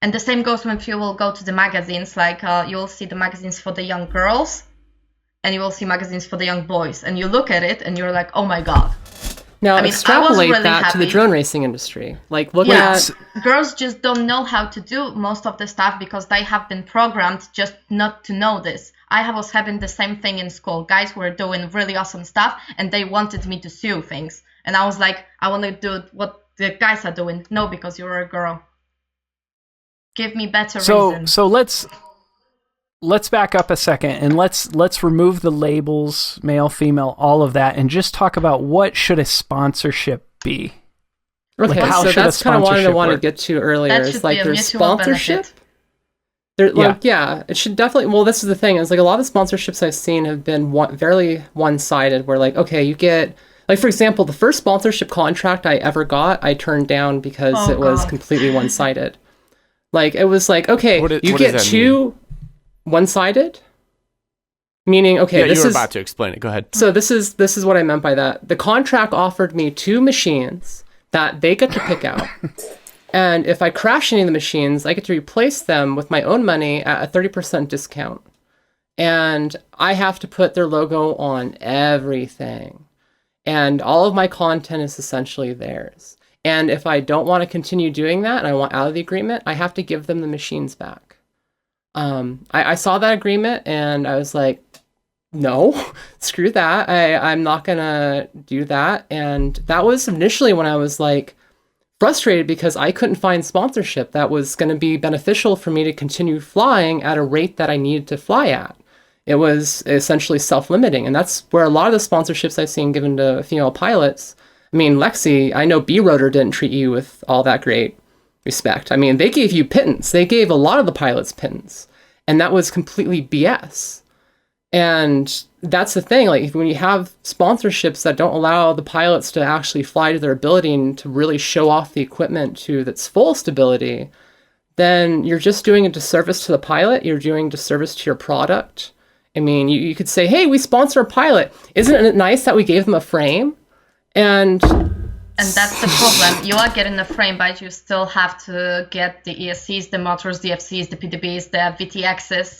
And the same goes when you will go to the magazines. Like you will see the magazines for the young girls, and you will see magazines for the young boys. And you look at it, and you're like, oh my god. Now I mean, extrapolate really that to the happy. drone racing industry. Like look Yeah, at girls just don't know how to do most of the stuff because they have been programmed just not to know this. Was having the same thing in school. Guys were doing really awesome stuff, and they wanted me to sew things. And I was like, I want to do what the guys are doing. No, because you're a girl. Give me better reason. So let's back up a second and let's remove the labels, male, female, all of that, and just talk about what should a sponsorship be. okay. Like, how so should a that's kind of what I sponsorship want to work? get to earlier. That Is should like be a there's mutual sponsorship. benefit. It should definitely. Well, this is the thing. Is like a lot of the sponsorships I've seen have been very one-sided. Where like, okay, you get like for example, the first sponsorship contract I ever got, I turned down because it was completely one-sided. Like it was like, okay, you get two one-sided, meaning okay, Yeah, this you were is about to explain it. Go ahead. so this is what I meant by that. The contract offered me 2 machines that they get to pick out. And if I crash any of the machines, I get to replace them with my own money at a 30% discount. And I have to put their logo on everything. And all of my content is essentially theirs. And if I don't want to continue doing that and I want out of the agreement, I have to give them the machines back. I saw that agreement and I was like, no, screw that. I'm not going to do that. And that was initially when I was like frustrated because I couldn't find sponsorship that was going to be beneficial for me to continue flying at a rate that I needed to fly at. It was essentially self-limiting. And that's where a lot of the sponsorships I've seen given to female pilots. I mean, Lexie, I know B-Rotor didn't treat you with all that great respect. I mean, they gave you pittance. They gave a lot of the pilots pittance. And that was completely BS. And that's the thing. Like, when you have sponsorships that don't allow the pilots to actually fly to their ability and to really show off the equipment to its full stability, then you're just doing a disservice to the pilot. You're doing a disservice to your product. I mean, you could say, hey, we sponsor a pilot. Isn't it nice that we gave them a frame? And that's the problem. You are getting the frame, but you still have to get the ESCs, the motors, the FCs, the PDBs, the VTXs,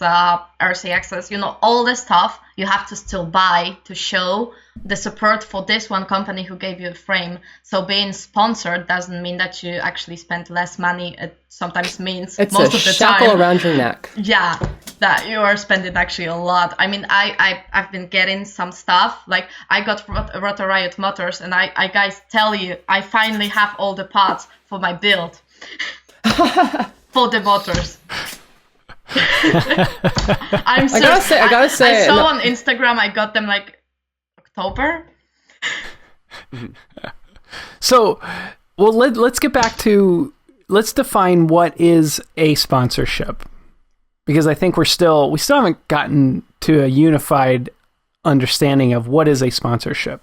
RCXs, all the stuff you have to still buy to show the support for this one company who gave you a frame. So being sponsored doesn't mean that you actually spend less money. It sometimes means it's most a of the shackle time. around your neck. Yeah, that you are spending actually a lot. I mean, I've been getting some stuff. Like, I got Rotor Riot motors, and I guys tell you, I finally have all the parts for my build. For the motors. I'm so, I gotta say, I saw on Instagram, I got them like October. So, well, let's get back to, let's define what is a sponsorship, because I think we still haven't gotten to a unified understanding of what is a sponsorship.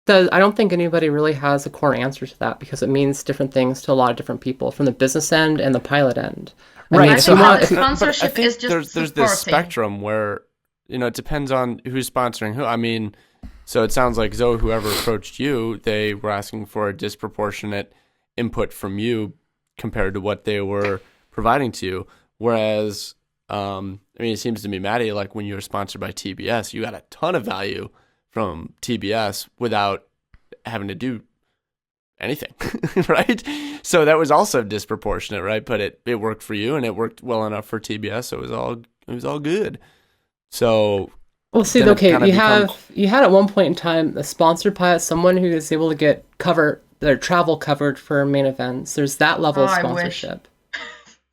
I don't think anybody really has a core answer to that because it means different things to a lot of different people from the business end and the pilot end. Right. I So think how, the sponsorship is just there's supporting. this spectrum where it depends on who's sponsoring who. I mean, so it sounds like Zoe, whoever approached you, they were asking for a disproportionate input from you compared to what they were providing to you. Whereas, I mean, it seems to me, Matty, like when you were sponsored by TBS, you got a ton of value from TBS without having to do anything, right? So that was also disproportionate, right? But it worked for you, and it worked well enough for TBS, so it was all good. So, well, see, okay, you had at one point in time a sponsored pilot, someone who is able to get their travel covered for main events. There's that level of sponsorship.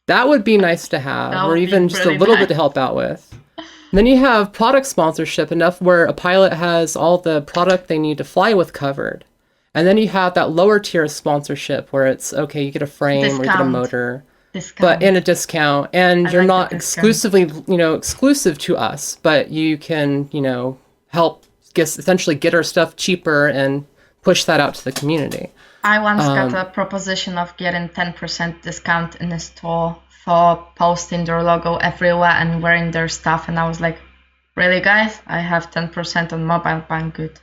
That would be nice to have, or even just a little bit to help out with. And then you have product sponsorship, enough where a pilot has all the product they need to fly with covered. And then you have that lower tier sponsorship where it's, okay, you get a frame or you get a motor, but in a discount. And you're not exclusively, exclusive to us, but you can, help essentially get our stuff cheaper and push that out to the community. I once got a proposition of getting 10% discount in the store for posting their logo everywhere and wearing their stuff, and I was like, really, guys? I have 10% on mobile, but I'm good.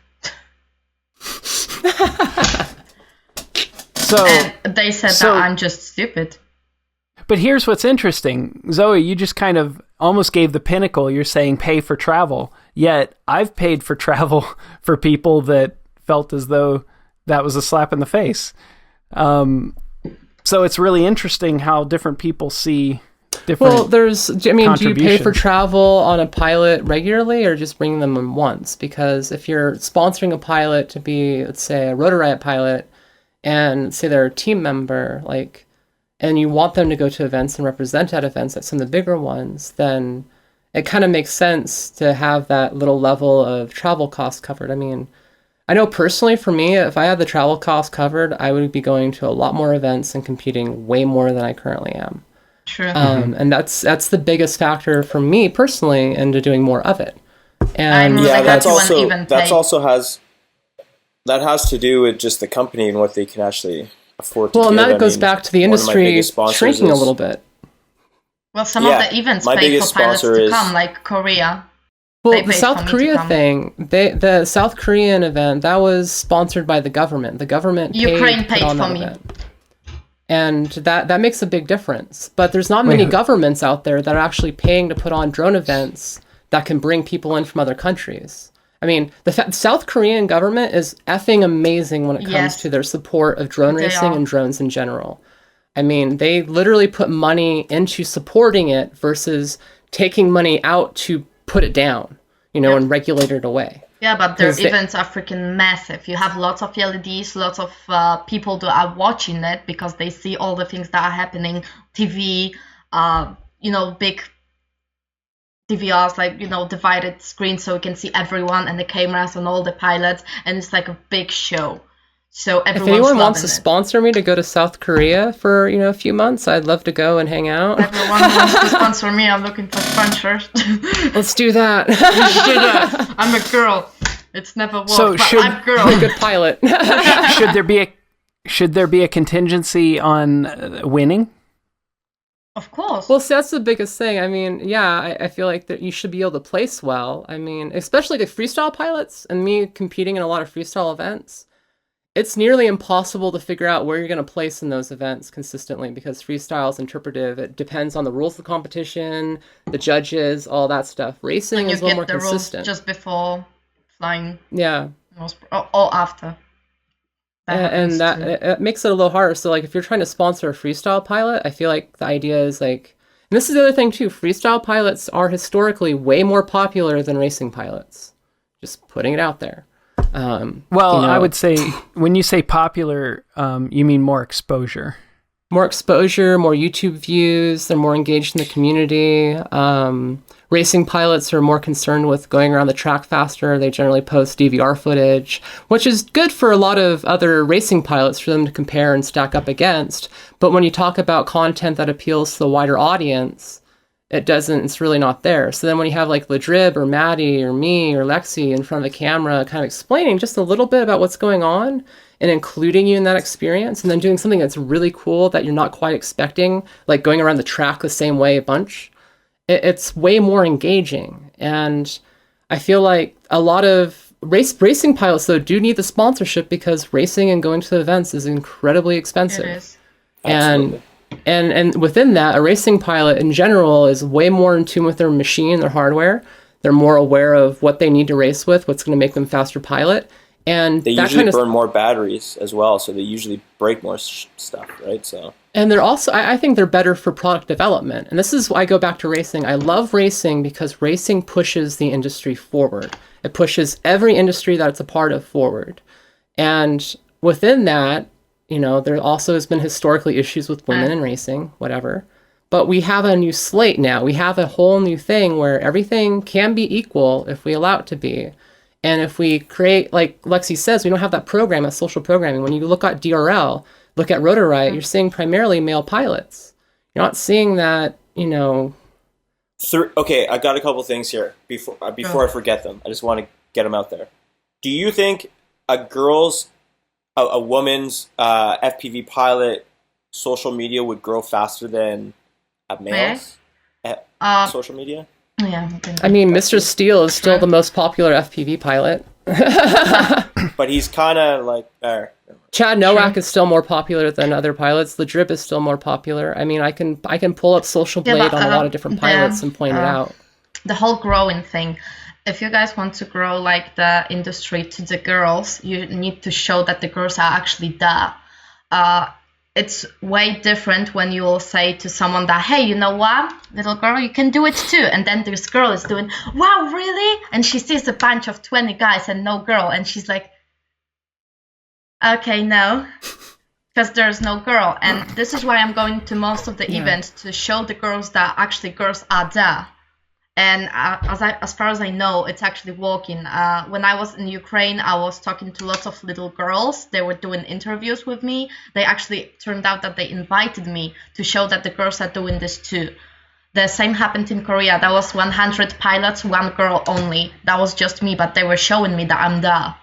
And they said that I'm just stupid. But here's what's interesting. Zoe, you just kind of almost gave the pinnacle. You're saying pay for travel. Yet I've paid for travel for people that felt as though that was a slap in the face. So it's really interesting how different people see different do you pay for travel on a pilot regularly or just bring them in once? Because if you're sponsoring a pilot to be, let's say, a Rotor Riot pilot, and say they're a team member, like, and you want them to go to events and represent at events like some of the bigger ones, then it kind of makes sense to have that little level of travel costs covered. I mean, I know personally for me, if I had the travel costs covered, I would be going to a lot more events and competing way more than I currently am. True. And that's the biggest factor for me personally into doing more of it. And that has to do with just the company and what they can actually afford to do. And that goes back to the industry shrinking a little bit. Well, some of the events pay for pilots to come, like Korea. Well, the South Korea thing, the South Korean event, that was sponsored by the government. The government Ukraine paid on for that me. Event. And that makes a big difference. But there's not many governments out there that are actually paying to put on drone events that can bring people in from other countries. I mean, the South Korean government is effing amazing when it comes to their support of drone racing and drones in general. I mean, they literally put money into supporting it versus taking money out to put it down, and regulate it away. Yeah, but their events are freaking massive. You have lots of LEDs, lots of people that are watching it because they see all the things that are happening. TV, big DVRs, divided screens so you can see everyone and the cameras and all the pilots, and it's like a big show. So if anyone wants to sponsor me to go to South Korea for a few months, I'd love to go and hang out. Everyone wants to sponsor me. I'm looking for sponsors. Let's do that. Let's do that. I'm a girl. It's never worked, but I'm a girl. I'm a good pilot. Should there be a contingency on winning? Of course. Well, see, that's the biggest thing. I mean, I feel like that you should be able to place well. I mean, especially the freestyle pilots and me competing in a lot of freestyle events. It's nearly impossible to figure out where you're going to place in those events consistently because freestyle is interpretive. It depends on the rules of the competition, the judges, all that stuff. Racing is a little more consistent. Rules just before flying. Yeah. Or after. And that it makes it a little harder. So, like, if you're trying to sponsor a freestyle pilot, I feel like the idea is, like... And this is the other thing, too. Freestyle pilots are historically way more popular than racing pilots. Just putting it out there. I would say when you say popular, you mean more exposure. More exposure, more YouTube views. They're more engaged in the community. Racing pilots are more concerned with going around the track faster. They generally post DVR footage, which is good for a lot of other racing pilots for them to compare and stack up against. But when you talk about content that appeals to the wider audience, it's really not there. So then when you have like Drib or Matty or me or Lexie in front of the camera kind of explaining just a little bit about what's going on and including you in that experience and then doing something that's really cool that you're not quite expecting, like going around the track the same way a bunch, it's way more engaging. And I feel like a lot of racing pilots, though, do need the sponsorship because racing and going to the events is incredibly expensive. It is. And within that, a racing pilot in general is way more in tune with their machine, their hardware. They're more aware of what they need to race with, what's going to make them faster pilot. And they usually burn more batteries as well, so they usually break more stuff, right? So. And they're also, I think they're better for product development. And this is why I go back to racing. I love racing because racing pushes the industry forward. It pushes every industry that it's a part of forward. And within that, there also has been historically issues with women in racing, whatever. But we have a new slate now. We have a whole new thing where everything can be equal if we allow it to be. And if we create, like Lexie says, we don't have that program, that social programming. When you look at DRL, look at Rotor Riot, you're seeing primarily male pilots. You're not seeing that, Okay, I got a couple things here before I forget them. I just want to get them out there. Do you think a woman's FPV pilot social media would grow faster than males at social media? Yeah. I mean, Mr. Steele is still the most popular FPV pilot. But he's kind of like... Chad Nowak is still more popular than other pilots. The Drib is still more popular. I mean, I can pull up Social Blade on a lot of different pilots and point it out. The whole growing thing. If you guys want to grow like the industry to the girls, you need to show that the girls are actually there. It's way different when you will say to someone that, hey, you know what, little girl, you can do it too. And then this girl is doing, wow, really? And she sees a bunch of 20 guys and no girl. And she's like, okay, no, because there's no girl. And this is why I'm going to most of the events, to show the girls that actually girls are there. And as far as I know, it's actually working. When I was in Ukraine, I was talking to lots of little girls. They were doing interviews with me. They actually turned out that they invited me to show that the girls are doing this too. The same happened in Korea. That was 100 pilots, one girl only. That was just me, but they were showing me that I'm there.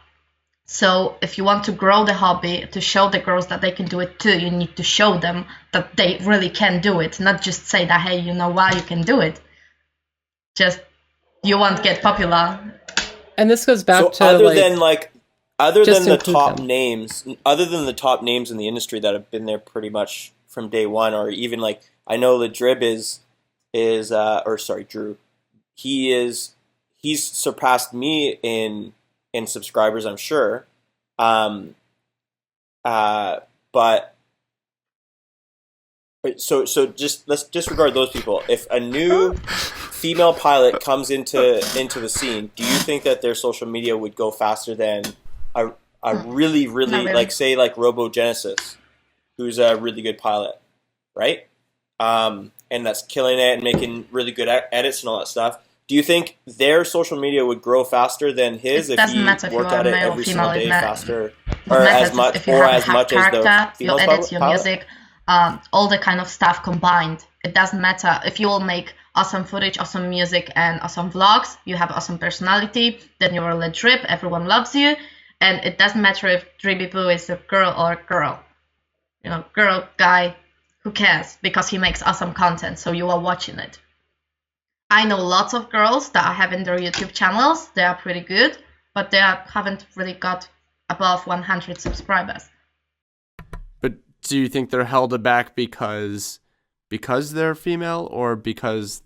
So if you want to grow the hobby, to show the girls that they can do it too, you need to show them that they really can do it. Not just say that, hey, you know what, you can do it. Just, you won't get popular. And this goes back to other than the top them. names, other than the top names in the industry that have been there pretty much from day one, or even like, I know the Drib Drew, he's surpassed me in subscribers, I'm sure. But so just let's disregard those people. If a new female pilot comes into the scene, do you think that their social media would go faster than a really like, say, like Robogenesis, who's a really good pilot, right? And that's killing it and making really good edits and all that stuff. Do you think their social media would grow faster than his if he worked at it every single day faster, or as much as the female edits, your music, all the kind of stuff combined? It doesn't matter if you will make awesome footage, awesome music, and awesome vlogs. You have awesome personality. Then you're a Drib. Everyone loves you, and it doesn't matter if Dribby Boo is a girl or a girl. You know, girl, guy, who cares? Because he makes awesome content, so you are watching it. I know lots of girls that are having their YouTube channels. They are pretty good, but they haven't really got above 100 subscribers. But do you think they're held back because they're female, or because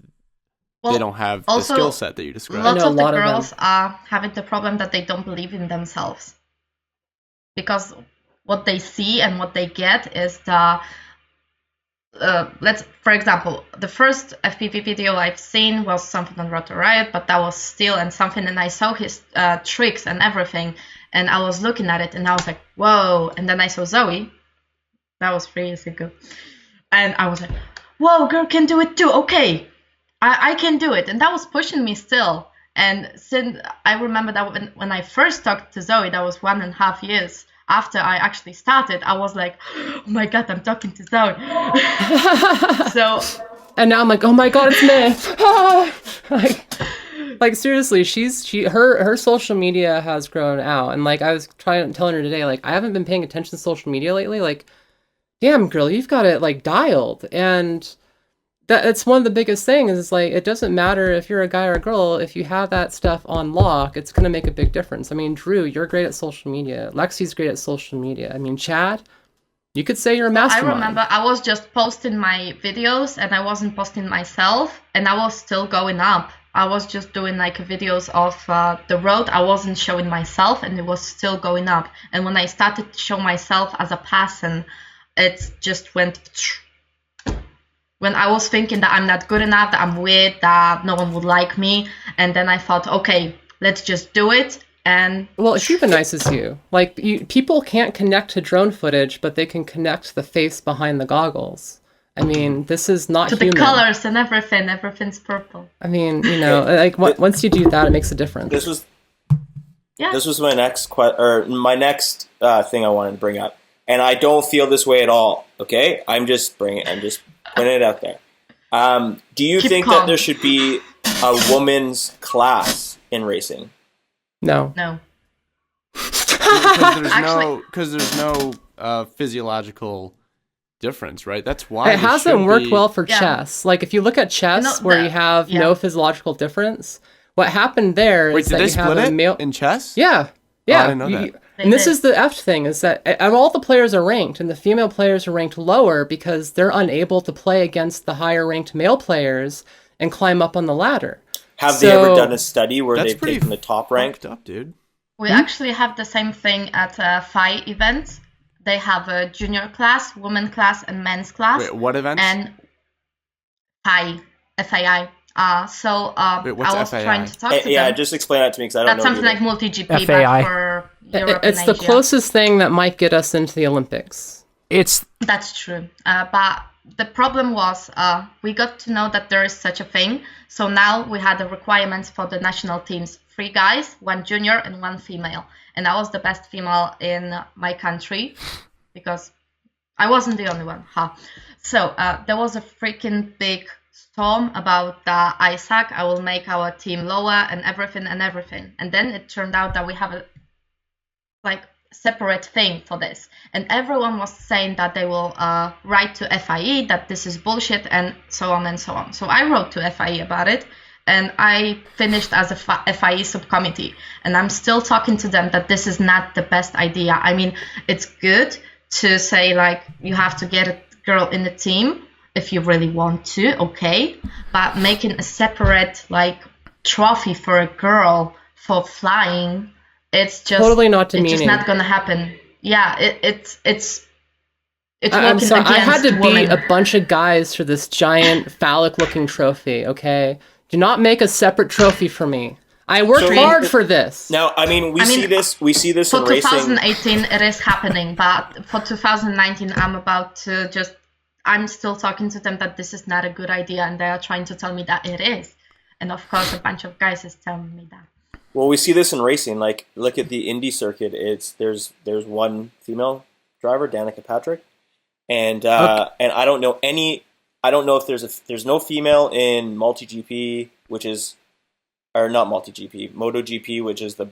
they don't have the skill set that you described? Lots of the girls are having the problem that they don't believe in themselves. Because what they see and what they get is the... for example, the first FPV video I've seen was something on Rotor Riot, but that was still and something, and I saw his tricks and everything, and I was looking at it, and I was like, whoa. And then I saw Zoe. That was 3 years ago. And I was like, whoa, girl can do it too. Okay, I can do it. And that was pushing me still. And since I remember that when I first talked to Zoe, that was 1.5 years after I actually started, I was like, oh my God, I'm talking to Zoe. And now I'm like, oh my God, it's me. like seriously, her social media has grown out. And like I was telling her today, like, I haven't been paying attention to social media lately. Like, damn, girl, you've got it like dialed. And that's one of the biggest things is like, it doesn't matter if you're a guy or a girl, if you have that stuff on lock, it's going to make a big difference. I mean, Drew, you're great at social media. Lexie's great at social media. I mean, Chad, you could say you're a mastermind. I remember I was just posting my videos and I wasn't posting myself, and I was still going up. I was just doing like videos of the road. I wasn't showing myself, and it was still going up. And when I started to show myself as a person, it just went... When I was thinking that I'm not good enough, that I'm weird, that no one would like me, and then I thought, okay, let's just do it. And well, it's even nice as you. Like, people can't connect to drone footage, but they can connect the face behind the goggles. I mean, this is not human. To the colors and everything. Everything's purple. I mean, you know, like once you do that, it makes a difference. This was my next thing I wanted to bring up. And I don't feel this way at all, okay? I'm just putting it out there. Do you think that there should be a woman's class in racing? No. Because there's no physiological difference, right? That's why it hasn't worked well for Yeah. chess. Like if you look at chess, where you have yeah. no physiological difference, what happened there Wait, is did that they you have split a it male. in chess? Yeah, I yeah. didn't know that. And this did. is the F thing, is that all the players are ranked, and the female players are ranked lower because they're unable to play against the higher ranked male players and climb up on the ladder. Have they ever done a study where That's they've pretty taken the top rank? fucked up, dude. We actually have the same thing at FI events. They have a junior class, women class, and men's class. Wait, what events? And FAI. So Wait, what's I was FAI? trying to talk to Yeah, them. just explain that to me because I don't That's know. something either. like multi-GP, FAI. but for Europe It's and the Asia. closest thing that might get us into the Olympics. It's That's true. But the problem was we got to know that there is such a thing. So now we had the requirements for the national teams. 3 guys, 1 junior and 1 female. And I was the best female in my country because I wasn't the only one. So there was a freaking big storm about the ISAC. I will make our team lower and everything. And then it turned out that we have a separate thing for this, and everyone was saying that they will write to FIE that this is bullshit and so on and so on. So I wrote to FIE about it, and I finished as a FIE subcommittee, and I'm still talking to them that this is not the best idea. I mean, it's good to say like you have to get a girl in the team if you really want to, okay, but making a separate like trophy for a girl for flying, it's just Totally not it's just demeaning. not gonna happen. Yeah, it's I'm working sorry, I had to against beat women. a bunch of guys for this giant phallic-looking trophy, okay? Do not make a separate trophy for me. I worked So- hard for this. Now, we see this For in racing. 2018, it is happening, but for 2019, I'm still talking to them that this is not a good idea, and they are trying to tell me that it is. And of course, a bunch of guys is telling me that. Well, we see this in racing. Like, look at the Indy circuit. There's 1 female driver, Danica Patrick, and I don't know any. I don't know if there's no female in multi-GP, which is, or not multi-GP, MotoGP, which is the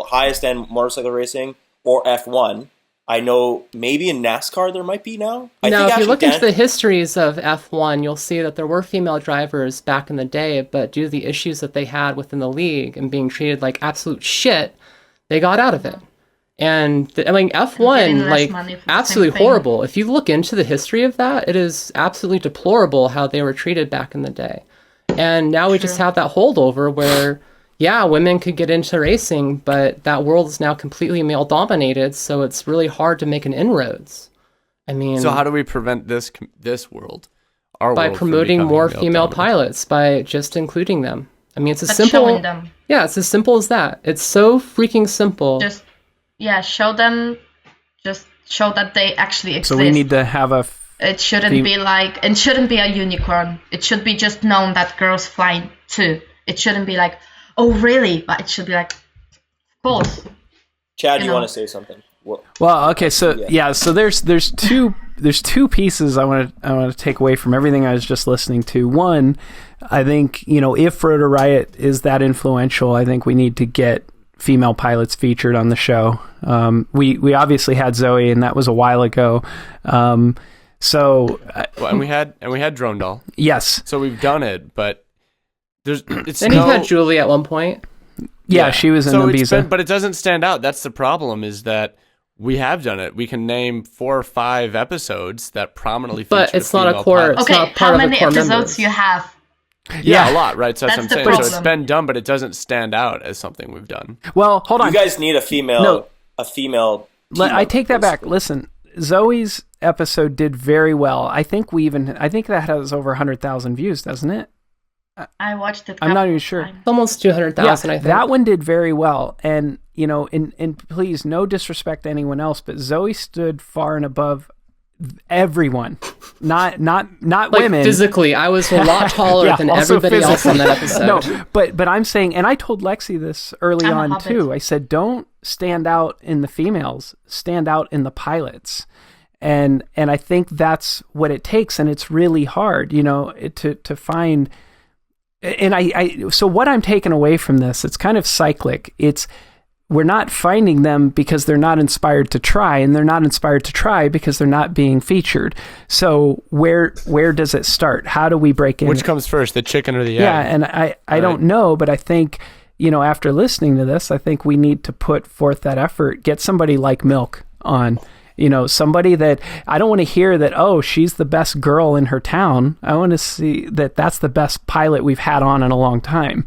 highest end motorcycle racing, or F1. I know maybe in NASCAR there might be now. Now, if you look into the histories of F1, you'll see that there were female drivers back in the day, but due to the issues that they had within the league and being treated like absolute shit, they got out of it. And Getting F1, less money for the absolutely same thing. horrible. If you look into the history of that, it is absolutely deplorable how they were treated back in the day. And now we just have that holdover where, yeah, women could get into racing, but that world is now completely male-dominated, so it's really hard to make an inroads. I mean, So how do we prevent this world, our by world, from promoting becoming more male female dominant? pilots, by just including them. I mean, it's as But simple. showing them. Yeah, it's as simple as that. It's so freaking simple. Show them, just show that they actually exist. so we need to have a It shouldn't be like, it shouldn't be a unicorn. It should be just known that girls fly too. It shouldn't be like, oh really? But it should be like, of course. Chad, you you know. want to say something? Well, okay, so so there's two pieces I want to take away from everything I was just listening to. One, I think, if Rotor Riot is that influential, I think we need to get female pilots featured on the show. We obviously had Zoe, and that was a while ago. Well, and we had Drone Doll. Yes. So we've done it, but it's And you had Julie at one point. Yeah, she was in Ibiza. But it doesn't stand out. That's the problem, is that we have done it. We can name 4 or 5 episodes that prominently feature But it's not a female core. pilots. It's Okay, not part how of the many core episodes members. you have? Yeah, a lot, right? So that's That's what the I'm saying. So it's problem. been done, but it doesn't stand out as something we've done. Well, hold on. You guys need a female. No. A female. I take that back. basically. Listen, Zoe's episode did very well. I think that has over 100,000 views, doesn't it? I watched it. I'm not couple even of sure. times. Almost 200,000, I think. That one did very well. And, and please, no disrespect to anyone else, but Zoe stood far and above everyone. Not like women. physically, I was a lot taller Yeah, than also everybody else on that physically. episode. No, but I'm saying, and I told Lexie this early I'm a on hobbit. too. I said, don't stand out in the females, stand out in the pilots. And I think that's what it takes, and it's really hard, to find. And so what I'm taking away from this, it's kind of cyclic. we're not finding them because they're not inspired to try, and they're not inspired to try because they're not being featured. So where does it start? How do we break in? Which comes first, the chicken or the egg? Yeah, and I don't know, but I think, after listening to this, I think we need to put forth that effort, get somebody like Milk on, somebody that I don't want to hear that, oh, she's the best girl in her town. I want to see that that's the best pilot we've had on in a long time.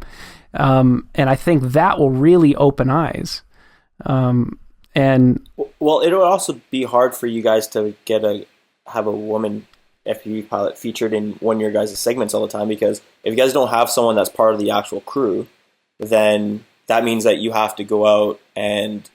And I think that will really open eyes. Well, it'll also be hard for you guys to have a woman FPV pilot featured in one of your guys' segments all the time, because if you guys don't have someone that's part of the actual crew, then that means that you have to go out and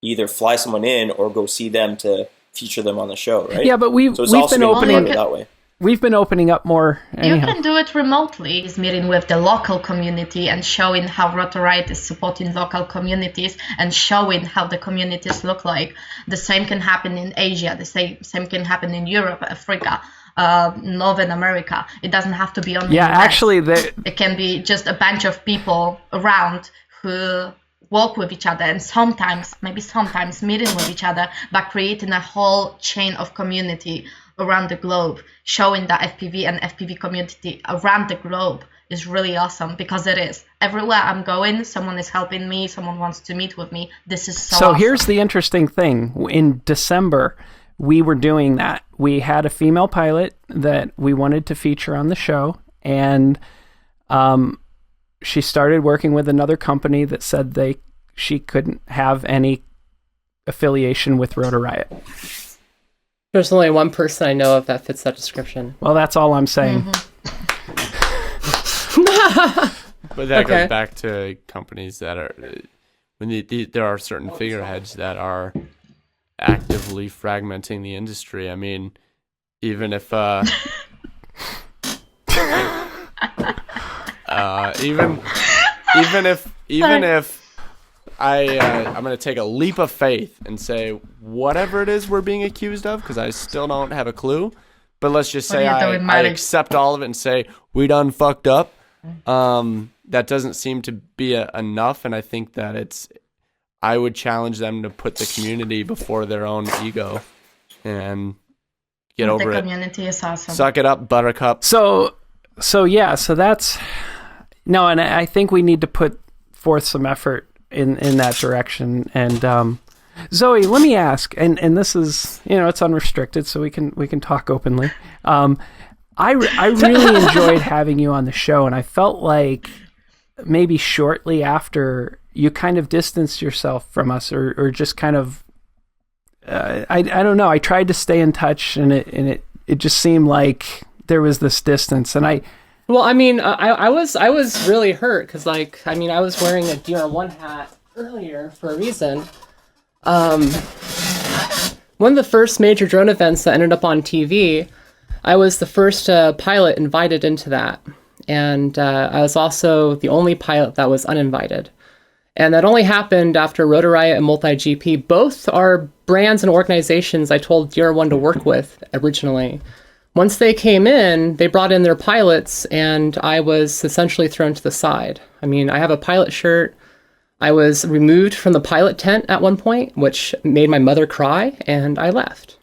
either fly someone in or go see them to feature them on the show, right? Yeah, but we've been opening that way. We've been opening up more. Anyhow. You can do it remotely. Is meeting with the local community and showing how Rotor Riot is supporting local communities and showing how the communities look like. The same can happen in Asia. The same can happen in Europe, Africa, Northern America. It doesn't have to be only US. Actually, it can be just a bunch of people around who work with each other, and sometimes meeting with each other, but creating a whole chain of community around the globe, showing the FPV and FPV community around the globe is really awesome, because it is. Everywhere I'm going, someone is helping me, someone wants to meet with me. This is so awesome. Here's the interesting thing. In December, we were doing that. We had a female pilot that we wanted to feature on the show, and she started working with another company that said she couldn't have any affiliation with Rotor Riot. There's only one person I know of that fits that description. Well, that's all I'm saying. But that goes back to companies that are, when there are certain figureheads that are actively fragmenting the industry. I mean, even if I'm going to take a leap of faith and say whatever it is we're being accused of, because I still don't have a clue, but let's just say I accept all of it and say we done fucked up. That doesn't seem to be enough, and I think that I would challenge them to put the community before their own ego and get over it. The community is awesome. Suck it up, buttercup. So that's... No, and I think we need to put forth some effort in that direction. And Zoe, let me ask, and this is, it's unrestricted, so we can talk openly. I really enjoyed having you on the show, and I felt like maybe shortly after you kind of distanced yourself from us, or just kind of I don't know. I tried to stay in touch, and it just seemed like there was this distance, and I was really hurt because, I was wearing a DR1 hat earlier for a reason. One of the first major drone events that ended up on TV, I was the first pilot invited into that. And I was also the only pilot that was uninvited. And that only happened after Rotor Riot and MultiGP. Both are brands and organizations I told DR1 to work with originally. Once they came in, they brought in their pilots, and I was essentially thrown to the side. I mean, I have a pilot shirt. I was removed from the pilot tent at one point, which made my mother cry, and I left.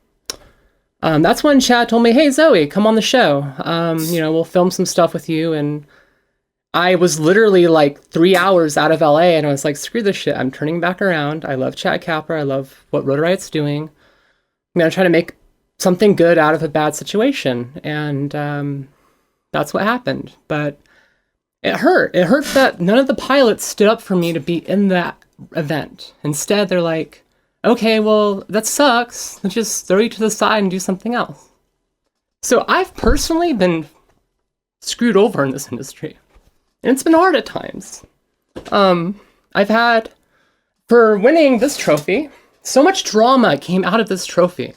That's when Chad told me, hey, Zoe, come on the show. We'll film some stuff with you. And I was literally 3 hours out of LA, and I was like, screw this shit. I'm turning back around. I love Chad Kapper. I love what Rotor Riot's doing. I'm going to try to make something good out of a bad situation. And that's what happened. But it hurt. It hurt that none of the pilots stood up for me to be in that event. Instead, they're like, okay, well, that sucks. Let's just throw you to the side and do something else. So I've personally been screwed over in this industry. And it's been hard at times. I've had, for winning this trophy, so much drama came out of this trophy.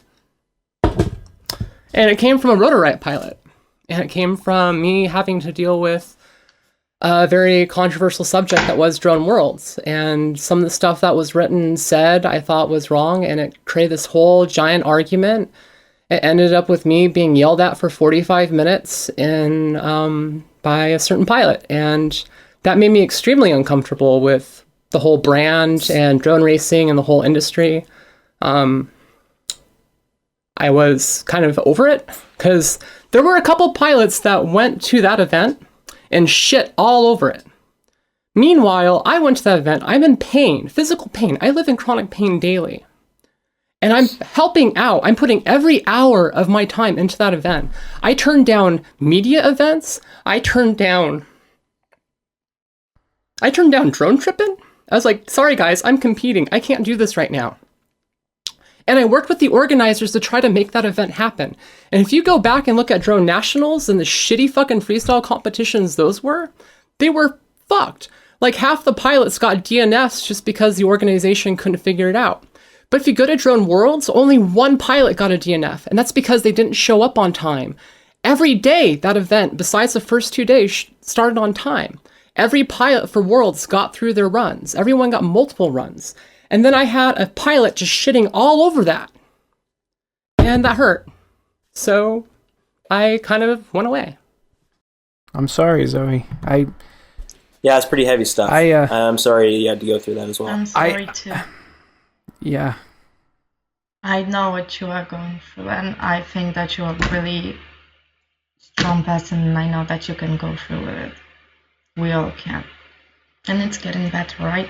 And it came from a Rotor Riot pilot. And it came from me having to deal with a very controversial subject that was drone worlds. And some of the stuff that was written and said I thought was wrong, and it created this whole giant argument. It ended up with me being yelled at for 45 minutes by a certain pilot. And that made me extremely uncomfortable with the whole brand and drone racing and the whole industry. I was kind of over it because there were a couple pilots that went to that event and shit all over it. Meanwhile, I went to that event. I'm in pain, physical pain. I live in chronic pain daily. And I'm helping out. I'm putting every hour of my time into that event. I turned down media events. I turned down drone tripping. I was like, sorry guys, I'm competing. I can't do this right now. And I worked with the organizers to try to make that event happen. And if you go back and look at Drone Nationals and the shitty fucking freestyle competitions those were, they were fucked. Like half the pilots got DNFs just because the organization couldn't figure it out. But if you go to Drone Worlds, only one pilot got a DNF, and that's because they didn't show up on time. Every day, that event, besides the first 2 days, started on time. Every pilot for Worlds got through their runs. Everyone got multiple runs. And then I had a pilot just shitting all over that. And that hurt. So I kind of went away. I'm sorry, Zoe. Yeah, it's pretty heavy stuff. I'm sorry you had to go through that as well. I'm sorry too. Yeah. I know what you are going through, and I think that you are a really strong person, and I know that you can go through with it. We all can. And it's getting better, right?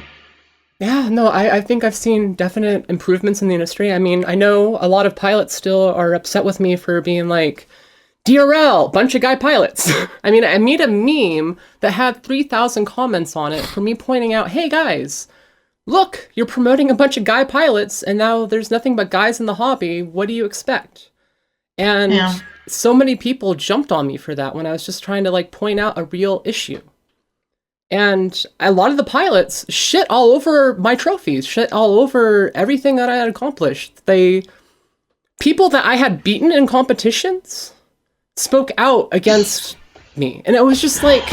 Yeah, no, I think I've seen definite improvements in the industry. I mean, I know a lot of pilots still are upset with me for being like, DRL, bunch of guy pilots. I mean, I made a meme that had 3,000 comments on it for me pointing out, hey guys, look, you're promoting a bunch of guy pilots and now there's nothing but guys in the hobby. What do you expect? And so many people jumped on me for that when I was just trying to like point out a real issue. And a lot of the pilots shit all over my trophies, shit all over everything that I had accomplished. People that I had beaten in competitions spoke out against me. And it was just like,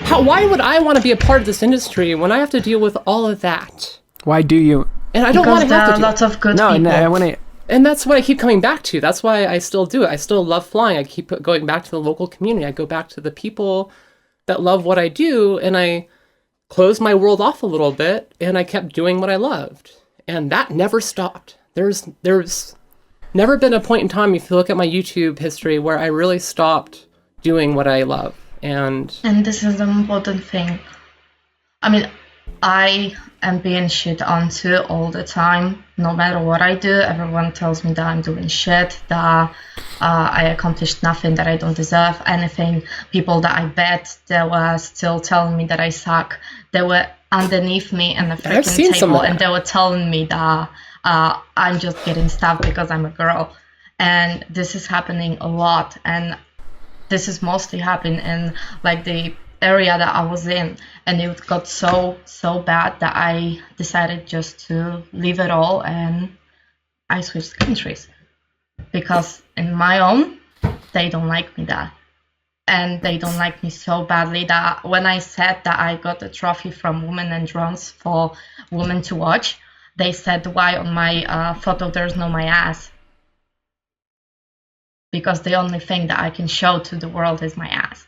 why would I want to be a part of this industry when I have to deal with all of that? Why do you? And I don't want to have to there are lots of good people. No, I want to... And that's what I keep coming back to. That's why I still do it. I still love flying. I keep going back to the local community. I go back to the people that love what I do, and I closed my world off a little bit, and I kept doing what I loved. And that never stopped. There's never been a point in time, if you look at my YouTube history, where I really stopped doing what I love. And this is the important thing. I mean, I am being shit onto all the time. No matter what I do, everyone tells me that I'm doing shit, that I accomplished nothing, that I don't deserve anything. People that I bet, they were still telling me that I suck. They were underneath me in the freaking table, and they were telling me that I'm just getting stuff because I'm a girl. And this is happening a lot. And this is mostly happening in like the area that I was in, and it got so bad that I decided just to leave it all, and I switched countries because in my own they don't like me that, and they don't like me so badly that when I said that I got a trophy from Women and Drones for women to watch, they said why on my photo there's no my ass, because the only thing that I can show to the world is my ass.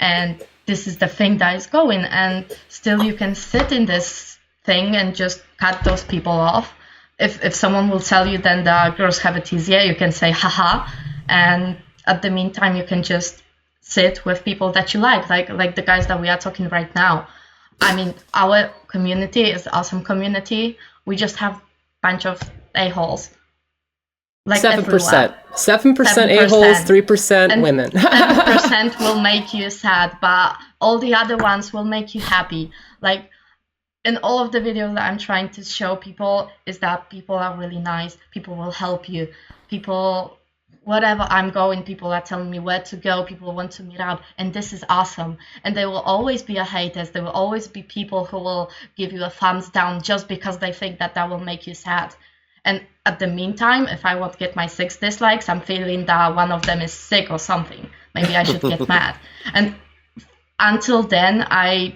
And this is the thing that is going, and still you can sit in this thing and just cut those people off. If someone will tell you then the girls have it easier, you can say haha, and at the meantime you can just sit with people that you like the guys that we are talking right now. I mean, our community is awesome community. We just have a bunch of a-holes. Like 7%. 7% a-holes, 3% women. 7% will make you sad, but all the other ones will make you happy. Like in all of the videos that I'm trying to show people is that people are really nice. People will help you. People, wherever I'm going, people are telling me where to go. People want to meet up, and this is awesome. And there will always be a haters. There will always be people who will give you a thumbs down just because they think that will make you sad. And at the meantime, if I won't get my 6 dislikes, I'm feeling that one of them is sick or something. Maybe I should get mad. And until then, I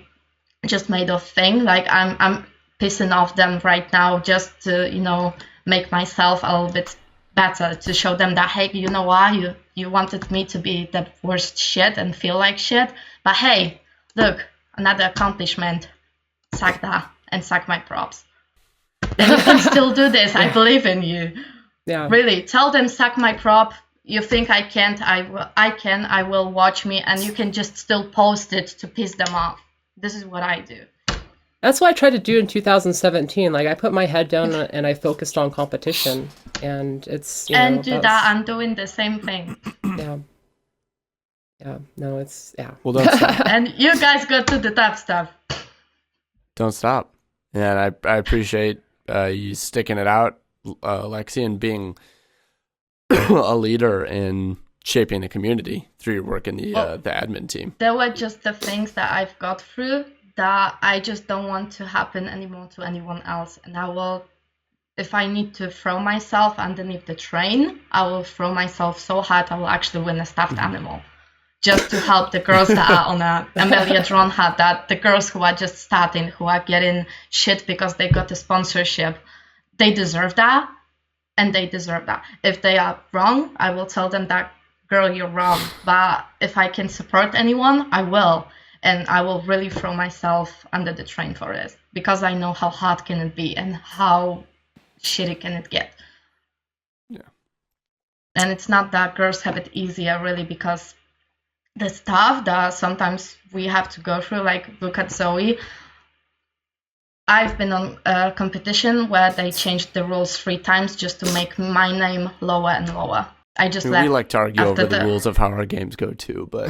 just made a thing. Like I'm pissing off them right now just to, make myself a little bit better, to show them that, hey, you know why? You wanted me to be the worst shit and feel like shit. But hey, look, another accomplishment. Suck that. and suck my props. And you can still do this. I believe in you. Yeah. Really, tell them suck my prop. You think I can't? I can. I will. Watch me, and you can just still post it to piss them off. This is what I do. That's what I tried to do in 2017. Like, I put my head down and I focused on competition, and it's I'm doing the same thing. Yeah. Yeah. No, it's Well, don't stop. And you guys go to the tough stuff. Don't stop. And I appreciate you sticking it out, Lexie, and being a leader in shaping the community through your work in the admin team. There were just the things that I've got through that I just don't want to happen anymore to anyone else. And I will, if I need to throw myself underneath the train, I will throw myself so hard I will actually win a stuffed animal. Just to help the girls that are on a Amelia drone hat, that the girls who are just starting, who are getting shit because they got a sponsorship, they deserve that, and they deserve that. If they are wrong, I will tell them that, girl, you're wrong. But if I can support anyone, I will. And I will really throw myself under the train for it, because I know how hard can it be and how shitty can it get. Yeah. And it's not that girls have it easier, really, because the stuff that sometimes we have to go through, like look at Zoe. I've been on a competition where they changed the rules 3 times just to make my name lower and lower. I just left. We like to argue over the rules of how our games go too, but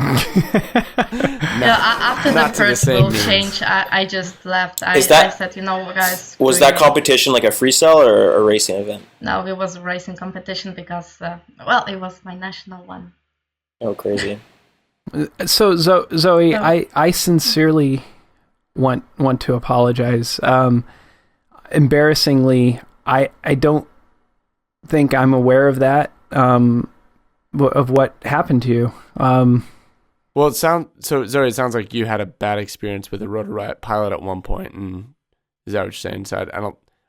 after the first rule change, I just left. I said, you know, guys. Was that competition like a freestyle or a racing event? No, it was a racing competition because, it was my national one. Oh, crazy. So Zoe, I sincerely want to apologize. Embarrassingly, I don't think I'm aware of that, of what happened to you. Well, Zoe, it sounds like you had a bad experience with a Rotor Riot pilot at one point, and is that what you're saying? So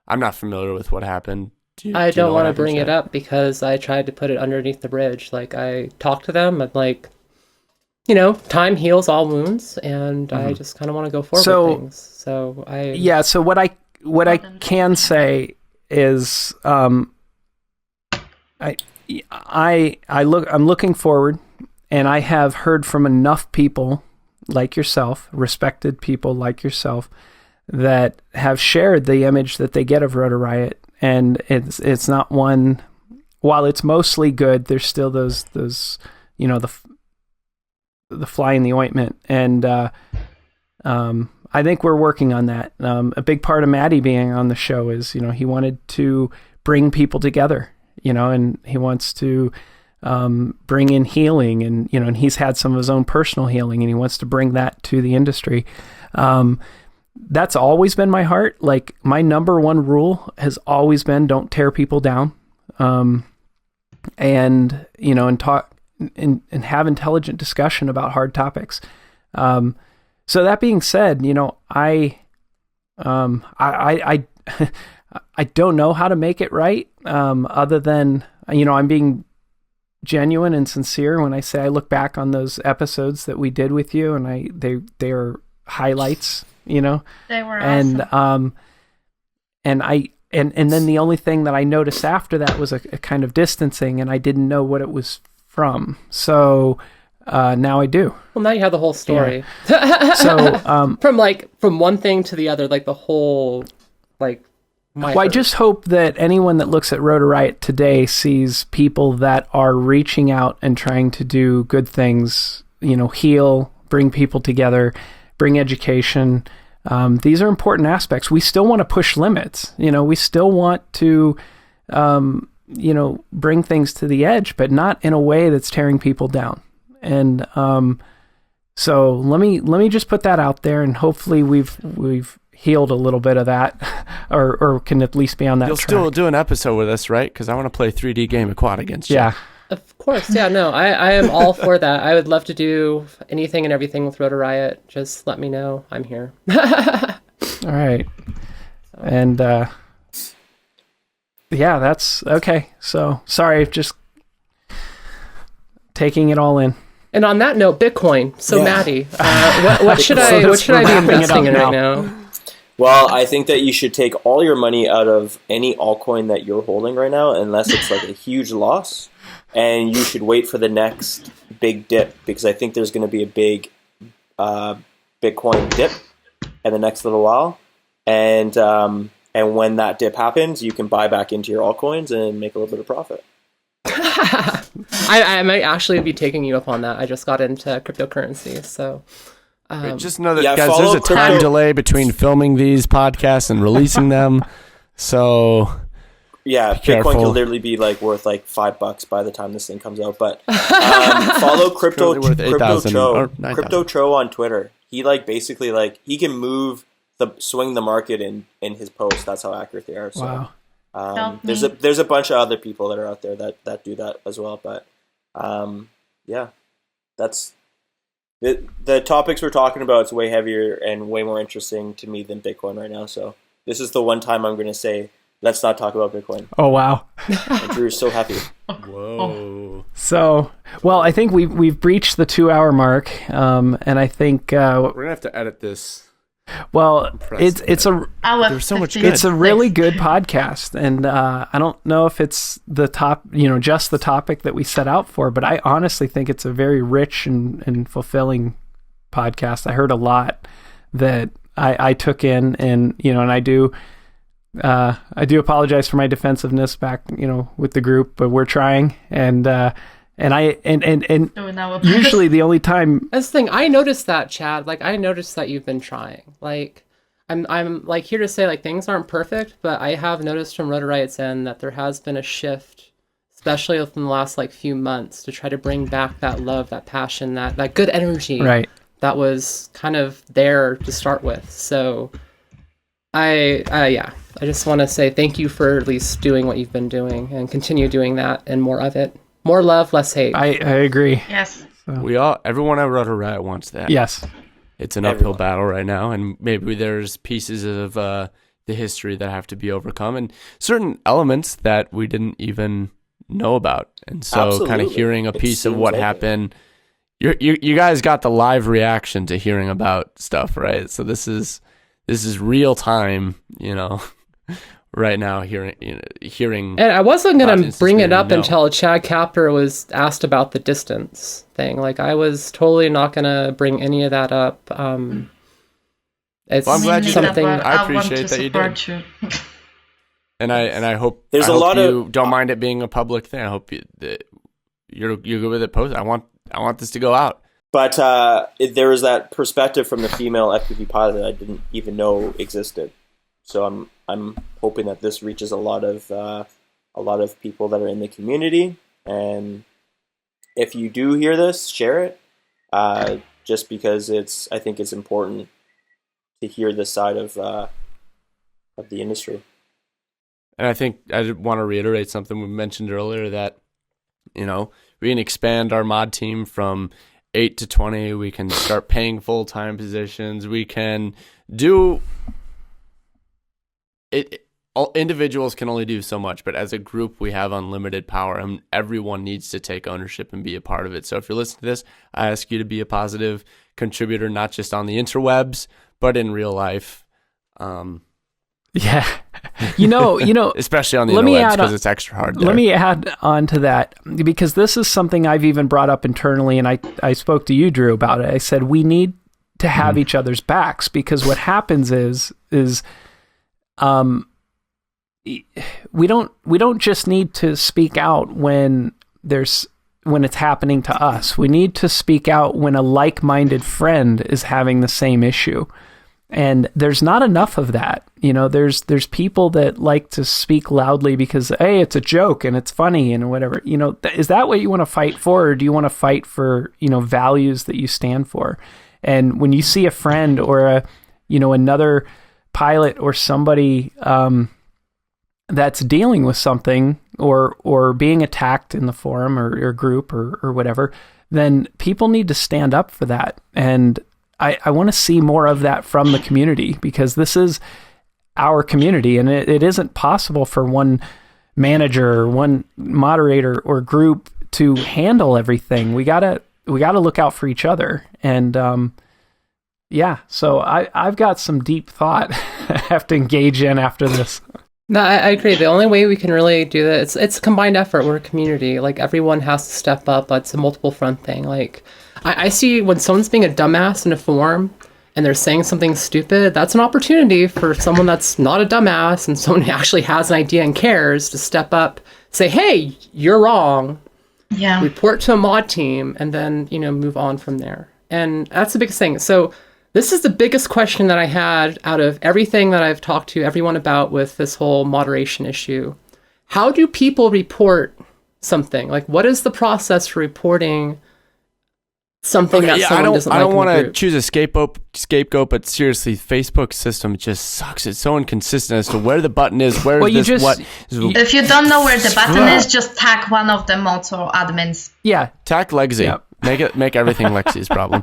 I'm not familiar with what happened. I don't want to bring it up because I tried to put it underneath the bridge. Like, I talked to them, and like, you know, time heals all wounds, and I just kind of want to go forward with things. So So what I can say is, I'm looking forward, and I have heard from enough people like yourself, respected people like yourself, that have shared the image that they get of Rotor Riot, and it's not one. While it's mostly good, there's still those you know, the fly in the ointment, and I think we're working on that. A big part of Matty being on the show is, you know, he wanted to bring people together, you know, and he wants to bring in healing, and, you know, and he's had some of his own personal healing, and he wants to bring that to the industry. That's always been my heart. Like, my number one rule has always been, don't tear people down, and, you know, and talk and have intelligent discussion about hard topics. So that being said, you know, I don't know how to make it right, other than, you know, I'm being genuine and sincere when I say I look back on those episodes that we did with you, and they are highlights, you know. They were awesome. And then the only thing that I noticed after that was a kind of distancing, and I didn't know what it was from. So now I do. Well, now you have the whole story. Yeah. So from one thing to the other, like the whole, like. I just hope that anyone that looks at Rotor Riot today sees people that are reaching out and trying to do good things, you know, heal, bring people together, bring education. These are important aspects. We still want to push limits. You know, we still want to, you know, bring things to the edge, but not in a way that's tearing people down. And so let me just put that out there, and hopefully we've healed a little bit of that, or can at least be on that track. You'll still do an episode with us, right? Because I want to play 3D Game of Quad against you. Yeah. Of course, yeah, no, I am all for that. I would love to do anything and everything with Rotor Riot. Just let me know. I'm here. All right. And yeah, that's okay. So sorry, just taking it all in. And on that note, Bitcoin. So Yeah. Matty, what should I be investing in right now? Well, I think that you should take all your money out of any altcoin that you're holding right now, unless it's like a huge loss, and you should wait for the next big dip, because I think there's going to be a big Bitcoin dip in the next little while, and when that dip happens, you can buy back into your altcoins and make a little bit of profit. I might actually be taking you up on that. I just got into cryptocurrency, so. Just know that, guys, there's a time delay between filming these podcasts and releasing them. So, yeah, Bitcoin could literally be like worth like $5 by the time this thing comes out. But follow Crypto Cho on Twitter. He like basically like he can swing the market in his posts. That's how accurate they are. So, Wow. There's a bunch of other people that are out there that do that as well. But yeah, that's. The topics we're talking about is way heavier and way more interesting to me than Bitcoin right now. So this is the one time I'm going to say, let's not talk about Bitcoin. Oh, wow. And Drew's so happy. Whoa. So, well, I think we've breached the 2-hour mark. And I think... we're going to have to edit this. Well, there's so much good. It's a really good podcast, and I don't know if it's the just the topic that we set out for, but I honestly think it's a very rich and fulfilling podcast. I heard a lot that I took in, and and I do apologize for my defensiveness back with the group, but we're trying, and usually the only time. That's the thing. I noticed that, Chad. Like, I noticed that you've been trying. Like, I'm like here to say like things aren't perfect, but I have noticed from Rotor Riot's end that there has been a shift, especially within the last like few months, to try to bring back that love, that passion, that good energy, right? That was kind of there to start with. So, I just want to say thank you for at least doing what you've been doing and continue doing that and more of it. More love, less hate. I agree. Yes. So. Everyone at Rotor Riot wants that. Yes. It's an uphill battle right now, and maybe there's pieces of the history that have to be overcome, and certain elements that we didn't even know about. And so kind of hearing a piece of what happened, you guys got the live reaction to hearing about stuff, right? So this is real time, right now hearing. And I wasn't going to bring it up until Chad Kapper was asked about the distance thing. Like, I was totally not going to bring any of that up. It's I'm glad you something did. I appreciate that you did. And I hope there's you don't mind it being a public thing. I hope you're good with it. Post. I want this to go out. But there was that perspective from the female FPV pilot that I didn't even know existed. So I'm hoping that this reaches a lot of people that are in the community, and if you do hear this, share it. Just because I think it's important to hear this side of the industry. And I think I want to reiterate something we mentioned earlier, that we can expand our mod team from 8 to 20. We can start paying full-time positions. We can do. Individuals can only do so much, but as a group, we have unlimited power, and everyone needs to take ownership and be a part of it. So if you're listening to this, I ask you to be a positive contributor, not just on the interwebs, but in real life. Yeah. Especially on the interwebs, because it's extra hard there. Let me add on to that, because this is something I've even brought up internally, and I spoke to you, Drew, about it. I said, we need to have each other's backs, because what happens is we don't just need to speak out when it's happening to us. We need to speak out when a like-minded friend is having the same issue. And there's not enough of that. There's people that like to speak loudly because, hey, it's a joke and it's funny and whatever. Is that what you want to fight for, or do you want to fight for, values that you stand for? And when you see a friend or another pilot or somebody that's dealing with something or being attacked in the forum or group or whatever, then people need to stand up for that. And I want to see more of that from the community, because this is our community, and it isn't possible for one manager or one moderator or group to handle everything. We gotta look out for each other. And so I've got some deep thought have to engage in after this. No, I agree. The only way we can really do that, it's a combined effort. We're a community. Like, everyone has to step up. It's a multiple front thing. Like, I see when someone's being a dumbass in a forum and they're saying something stupid, that's an opportunity for someone that's not a dumbass and someone who actually has an idea and cares to step up, say, hey, you're wrong. Yeah. Report to a mod team, and then, move on from there. And that's the biggest thing. So this is the biggest question that I had out of everything that I've talked to everyone about with this whole moderation issue. How do people report something? Like, what is the process for reporting something that someone doesn't like? I don't want to choose a scapegoat, but seriously, Facebook's system just sucks. It's so inconsistent as to where the button is, where Well, this, what. If you don't know where the button is, just tag one of the mods or admins. Yeah. Tag Lexie. Yep. Make everything Lexie's problem.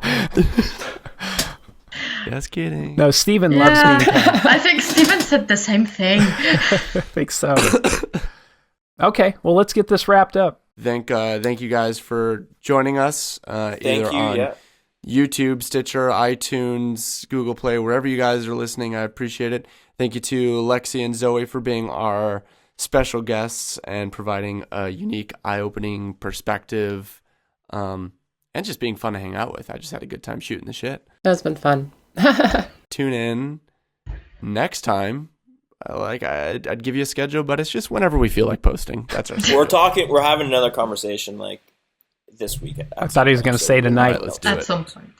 Just kidding. No, Steven loves me. I think Steven said the same thing. I think so. Okay, well, let's get this wrapped up. Thank you guys for joining us. Either on YouTube, Stitcher, iTunes, Google Play, wherever you guys are listening. I appreciate it. Thank you to Lexie and Zoe for being our special guests and providing a unique, eye-opening perspective, and just being fun to hang out with. I just had a good time shooting the shit. That's been fun. Tune in next time. I'd give you a schedule, but it's just whenever we feel like posting. That's our schedule. We're having another conversation like this week. I thought he was going to say tonight. Right, let's do At it. some point.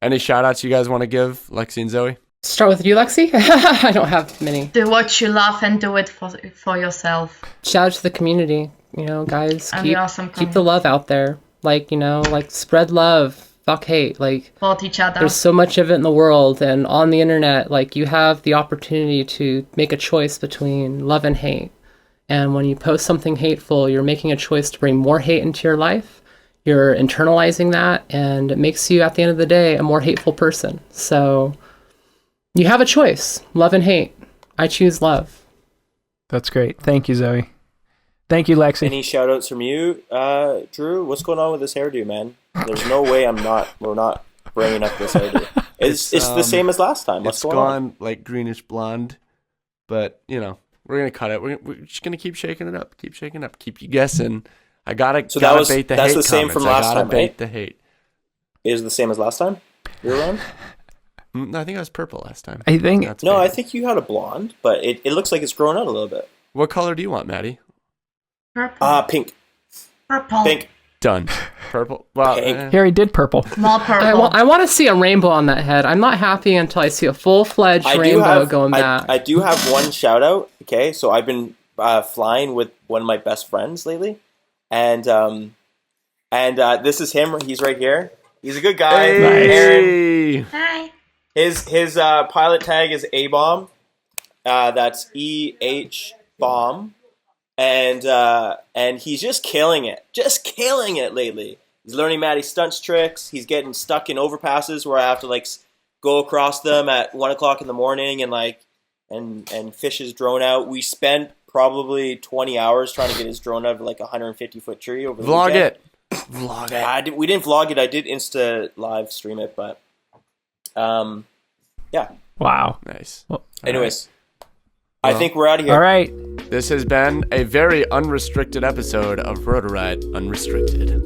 Any shout outs you guys want to give, Lexie and Zoe? Start with you, Lexie. I don't have many. Do what you love and do it for yourself. Shout out to the community. Guys, And the awesome keep the love out there. Like, spread love. Fuck hate. Like, Support each other. there's so much of it in the world and on the internet. Like, you have the opportunity to make a choice between love and hate. And when you post something hateful, you're making a choice to bring more hate into your life. You're internalizing that, and it makes you, at the end of the day, a more hateful person. So you have a choice, love and hate. I choose love. That's great. Thank you, Zoe. Thank you, Lexie. Any shout outs from you, Drew? What's going on with this hairdo, man? There's no way we're not bringing up this hairdo. It's the same as last time. What's going on? It's gone like greenish blonde, but we're gonna cut it. We're just gonna keep shaking it up. Keep you guessing. I gotta bait the hate. That's the same comments. from last time, bait right? the hate. Is it the same as last time? You were around? No, I think I was purple last time. I think. I think you had a blonde, but it looks like it's grown out a little bit. What color do you want, Matty? Purple. Pink. Purple. Pink. Done. Purple. Well, Harry did purple. More purple. I want to see a rainbow on that head. I'm not happy until I see a full-fledged rainbow going back. I do have one shout out. Okay, so I've been flying with one of my best friends lately, and this is him. He's right here. He's a good guy. Hey. Aaron. Hi. His pilot tag is A-bomb. That's E-H bomb. And he's just killing it lately. He's learning MattyStuntz tricks. He's getting stuck in overpasses where I have to go across them at 1 o'clock in the morning and fish his drone out. We spent probably 20 hours trying to get his drone out of a 150-foot tree over the weekend. Vlog it. We didn't vlog it. I did Insta live stream it, but yeah. Wow. Nice. Well, anyways, I think we're out of here. All right. This has been a very unrestricted episode of Rotor Riot Unrestricted.